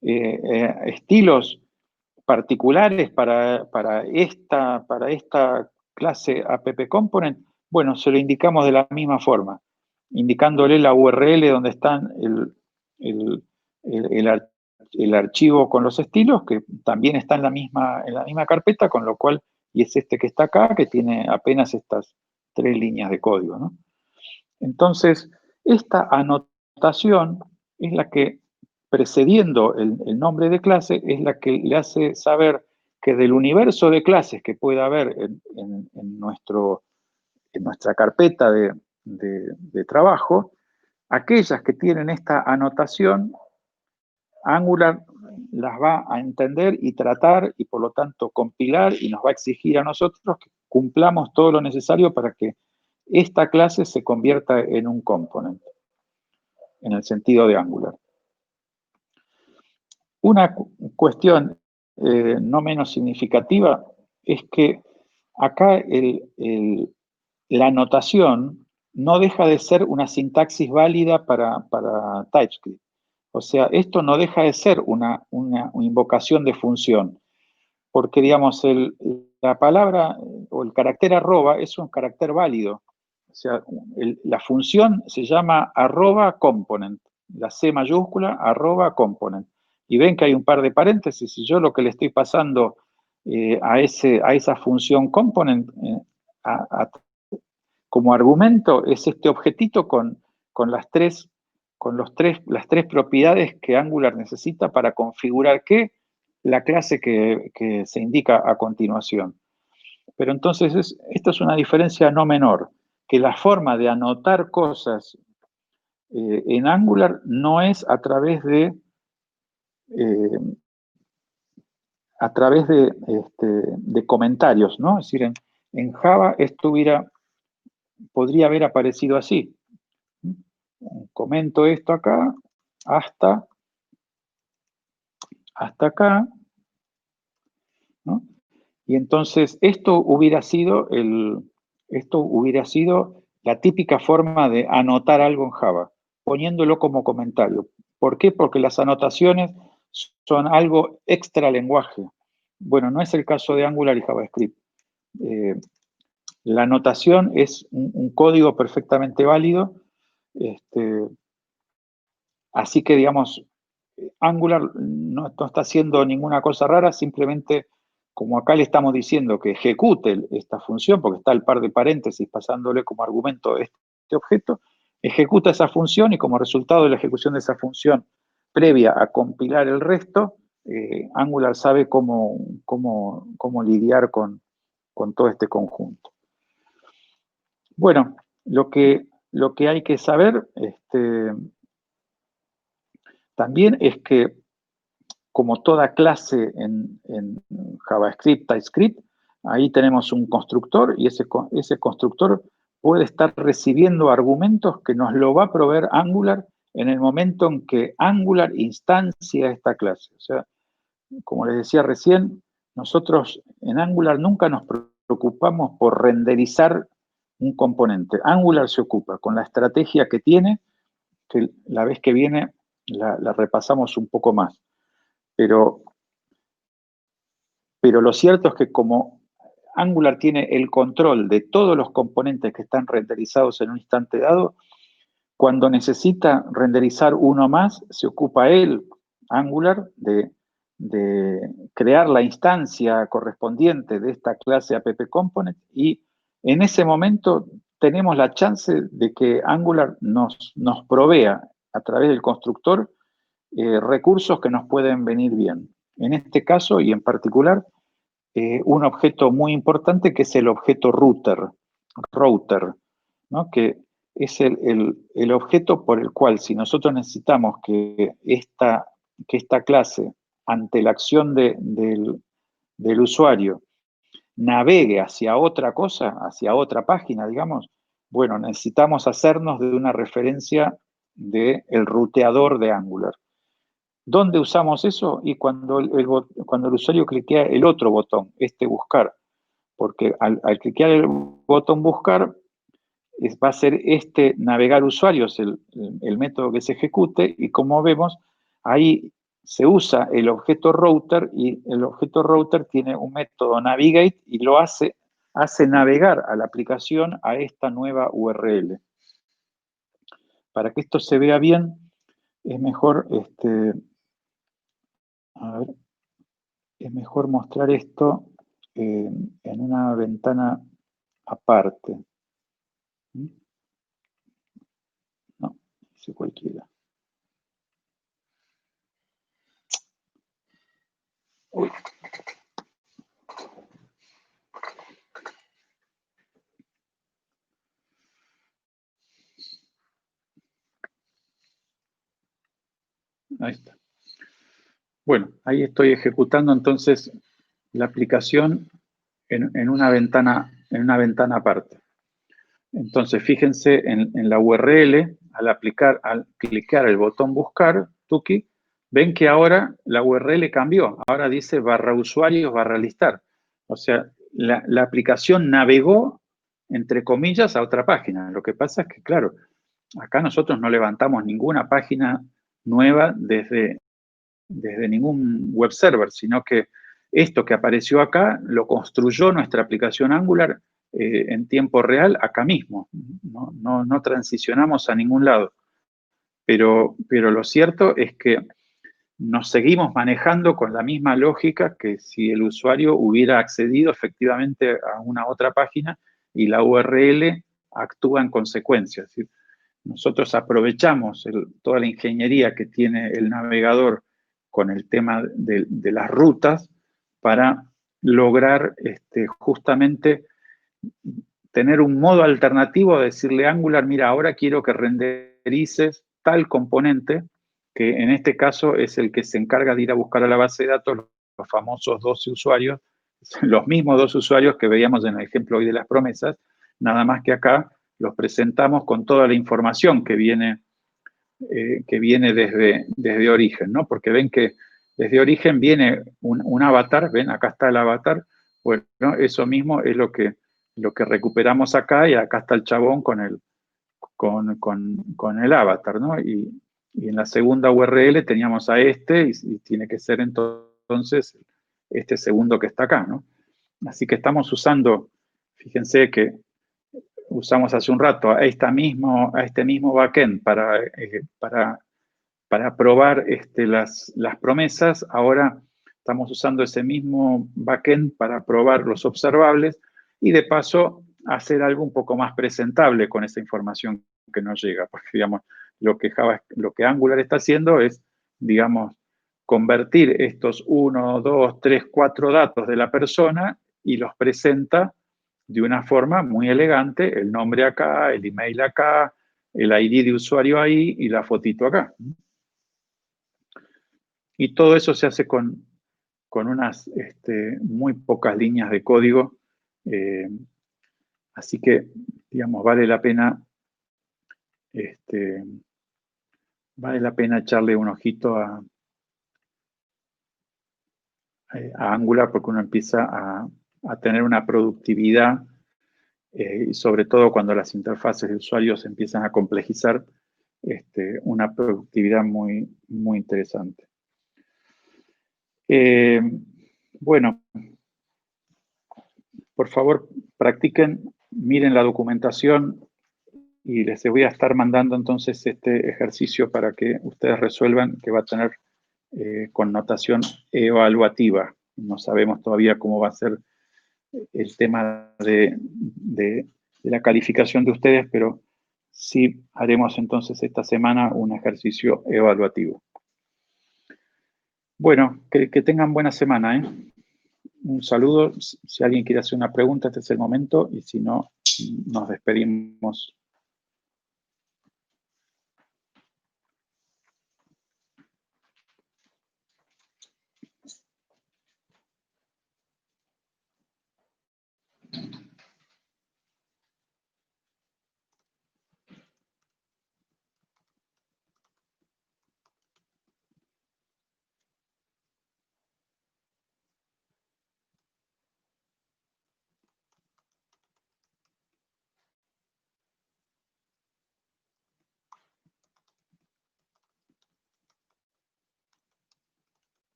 estilos particulares para esta clase appcomponent, bueno, se lo indicamos de la misma forma, indicándole la URL donde están el archivo con los estilos, que también está en la misma carpeta, con lo cual, y es este que está acá, que tiene apenas estas 3 líneas de código, ¿no? Entonces, esta anotación es la que, precediendo el nombre de clase, es la que le hace saber que del universo de clases que puede haber en nuestra carpeta de trabajo, aquellas que tienen esta anotación, Angular las va a entender y tratar y por lo tanto compilar y nos va a exigir a nosotros que cumplamos todo lo necesario para que esta clase se convierta en un component, en el sentido de Angular. Una cuestión no menos significativa es que acá la anotación no deja de ser una sintaxis válida para TypeScript. O sea, esto no deja de ser una invocación de función, porque, digamos, la palabra o el carácter arroba es un carácter válido. O sea, la función se llama @component, la C mayúscula, @component. Y ven que hay un par de paréntesis, y yo lo que le estoy pasando a esa función component como argumento es este objetito con las tres las tres propiedades que Angular necesita para configurar ¿qué? La clase que se indica a continuación. Pero entonces esta es una diferencia no menor, que la forma de anotar cosas en Angular no es a través de comentarios, ¿no? Es decir, en Java esto podría haber aparecido así. Comento esto acá hasta acá, ¿no? Y entonces esto hubiera sido la típica forma de anotar algo en Java, poniéndolo como comentario. ¿Por qué? Porque las anotaciones son algo extra lenguaje. Bueno, no es el caso de Angular y JavaScript. La anotación es un código perfectamente válido. Así que, digamos, Angular no está haciendo ninguna cosa rara, simplemente, como acá le estamos diciendo que ejecute esta función, porque está el par de paréntesis pasándole como argumento este objeto, ejecuta esa función y como resultado de la ejecución de esa función previa a compilar el resto, Angular sabe cómo lidiar con todo este conjunto. Bueno, lo que hay que saber también es que, como toda clase en JavaScript, TypeScript, ahí tenemos un constructor y ese constructor puede estar recibiendo argumentos que nos lo va a proveer Angular en el momento en que Angular instancia esta clase. O sea, como les decía recién, nosotros en Angular nunca nos preocupamos por renderizar un componente. Angular se ocupa con la estrategia que tiene, que la vez que viene la repasamos un poco más. Pero lo cierto es que como Angular tiene el control de todos los componentes que están renderizados en un instante dado, cuando necesita renderizar uno más, se ocupa él, Angular, de crear la instancia correspondiente de esta clase AppComponent, y en ese momento tenemos la chance de que Angular nos provea a través del constructor recursos que nos pueden venir bien. En este caso y en particular, un objeto muy importante que es el objeto router, ¿no? Que es el objeto por el cual, si nosotros necesitamos que esta clase, ante la acción del usuario, navegue hacia otra cosa, hacia otra página, digamos, bueno, necesitamos hacernos de una referencia del ruteador de Angular. ¿Dónde usamos eso? Y cuando el usuario cliquea el otro botón, buscar, porque al cliquear el botón buscar, va a ser navegar usuarios el método que se ejecute, y como vemos, ahí se usa el objeto router, y el objeto router tiene un método navigate y lo hace navegar a la aplicación a esta nueva URL. Para que esto se vea bien, es mejor es mejor mostrar esto en una ventana aparte. No, hice cualquiera. Uy. Ahí está. Bueno, ahí estoy ejecutando entonces la aplicación en una ventana aparte. Entonces, fíjense en la URL, al clicar el botón buscar, tuki, ven que ahora la URL cambió. Ahora dice /usuarios/listar. O sea, la aplicación navegó, entre comillas, a otra página. Lo que pasa es que, claro, acá nosotros no levantamos ninguna página nueva desde ningún web server, sino que esto que apareció acá lo construyó nuestra aplicación Angular en tiempo real acá mismo. No transicionamos a ningún lado. Pero lo cierto es que nos seguimos manejando con la misma lógica que si el usuario hubiera accedido efectivamente a una otra página y la URL actúa en consecuencia. Es decir, nosotros aprovechamos toda la ingeniería que tiene el navegador con el tema de las rutas para lograr justamente tener un modo alternativo de decirle a Angular, mira, ahora quiero que renderices tal componente, que en este caso es el que se encarga de ir a buscar a la base de datos los famosos 12 usuarios, los mismos 2 usuarios que veíamos en el ejemplo hoy de las promesas, nada más que acá los presentamos con toda la información que viene desde origen, ¿no? Porque ven que desde origen viene un avatar, ven, acá está el avatar, bueno, eso mismo es lo que recuperamos acá, y acá está el chabón con el avatar, ¿no? Y en la segunda URL teníamos a y tiene que ser entonces este segundo que está acá, ¿no? Así que estamos usando, fíjense que usamos hace un rato a este mismo backend para probar las promesas. Ahora estamos usando ese mismo backend para probar los observables y de paso hacer algo un poco más presentable con esa información que nos llega, porque digamos, lo que Angular está haciendo es, digamos, convertir estos 1, 2, 3, 4 datos de la persona y los presenta de una forma muy elegante, el nombre acá, el email acá, el ID de usuario ahí y la fotito acá. Y todo eso se hace con unas muy pocas líneas de código. Así que, digamos, vale la pena echarle un ojito a Angular, porque uno empieza a tener una productividad, y sobre todo cuando las interfaces de usuarios se empiezan a complejizar, una productividad muy, muy interesante. Bueno, por favor, practiquen, miren la documentación y les voy a estar mandando entonces este ejercicio para que ustedes resuelvan, que va a tener connotación evaluativa. No sabemos todavía cómo va a ser el tema de la calificación de ustedes, pero sí haremos entonces esta semana un ejercicio evaluativo. Bueno, que tengan buena semana, ¿eh? Un saludo. Si alguien quiere hacer una pregunta, este es el momento, y si no, nos despedimos.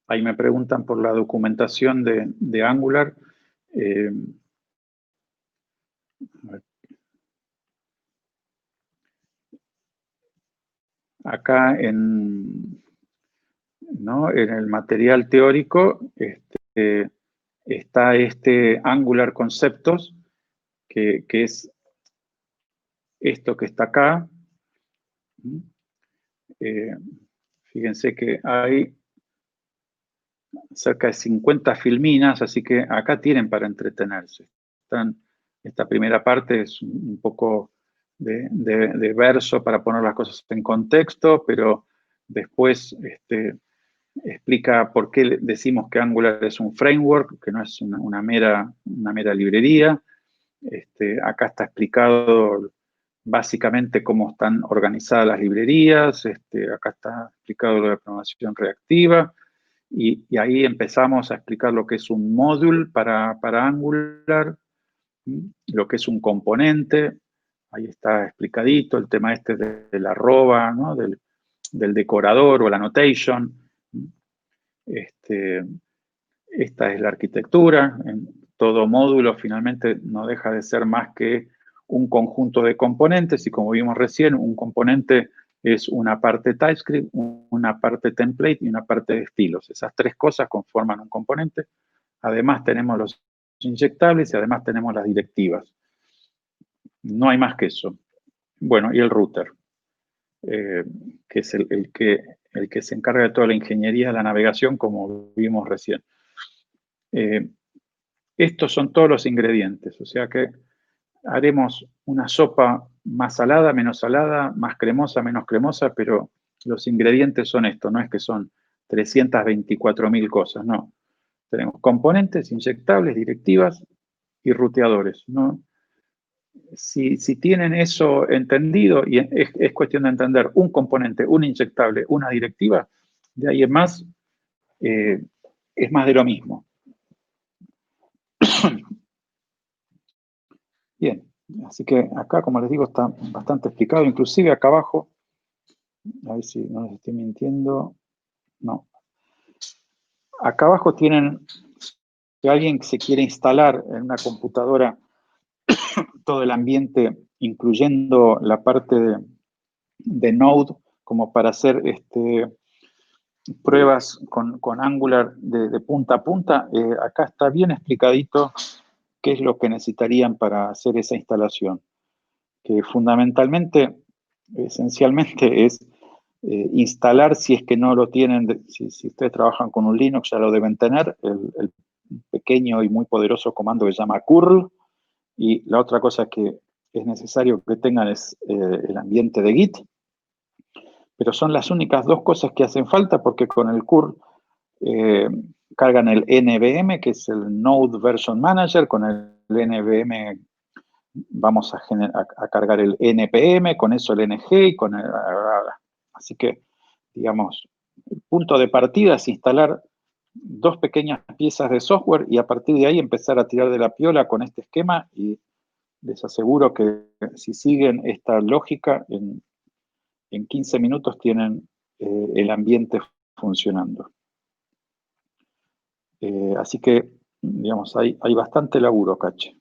Ahí me preguntan por la documentación de Angular. Acá en el material teórico está Angular Conceptos, que es esto que está acá. Fíjense que hay cerca de 50 filminas, así que acá tienen para entretenerse. Esta primera parte es un poco de verso para poner las cosas en contexto, pero después explica por qué decimos que Angular es un framework, que no es una mera librería. Acá está explicado básicamente cómo están organizadas las librerías. Acá está explicado lo de programación reactiva. Y ahí empezamos a explicar lo que es un módulo para Angular, lo que es un componente. Ahí está explicadito el tema del arroba, ¿no? del decorador o la annotation. Esta es la arquitectura. En todo módulo finalmente no deja de ser más que un conjunto de componentes, y como vimos recién, un componente es una parte TypeScript, una parte template y una parte de estilos. Esas tres cosas conforman un componente. Además tenemos los inyectables y además tenemos las directivas. No hay más que eso. Bueno, y el router, que es el que se encarga de toda la ingeniería de la navegación, como vimos recién. Estos son todos los ingredientes, o sea que haremos una sopa más salada, menos salada, más cremosa, menos cremosa, pero los ingredientes son estos, no es que son 324.000 cosas, no. Tenemos componentes, inyectables, directivas y ruteadores, ¿no? Si tienen eso entendido, y es cuestión de entender un componente, un inyectable, una directiva, de ahí en más, es más de lo mismo. Bien, así que acá, como les digo, está bastante explicado, inclusive acá abajo, a ver si no les estoy mintiendo, no. Acá abajo tienen, si alguien se quiere instalar en una computadora todo el ambiente, incluyendo la parte de Node, como para hacer pruebas con Angular de punta a punta, acá está bien explicadito qué es lo que necesitarían para hacer esa instalación, que fundamentalmente, esencialmente es instalar, si es que no lo tienen, si ustedes trabajan con un Linux ya lo deben tener, el pequeño y muy poderoso comando que se llama curl, y la otra cosa que es necesario que tengan es el ambiente de Git, pero son las únicas dos cosas que hacen falta, porque con el curl cargan el NVM, que es el Node Version Manager. Con el NVM vamos a cargar el NPM, con eso el NG, y con así que, digamos, el punto de partida es instalar dos pequeñas piezas de software y a partir de ahí empezar a tirar de la piola con este esquema, y les aseguro que si siguen esta lógica, en 15 minutos tienen el ambiente funcionando. Así que, digamos, hay bastante laburo, Cache.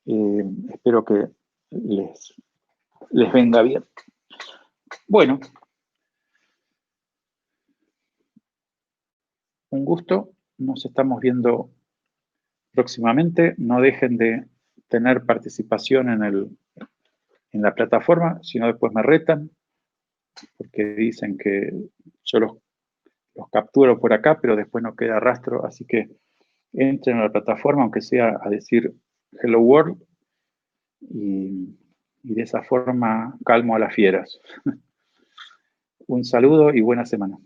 Espero que les venga bien. Bueno, un gusto. Nos estamos viendo próximamente. No dejen de tener participación en la plataforma, si no después me retan, porque dicen que yo los capturo por acá, pero después no queda rastro. Así que entren a la plataforma, aunque sea a decir Hello World, y de esa forma calmo a las fieras. Un saludo y buena semana.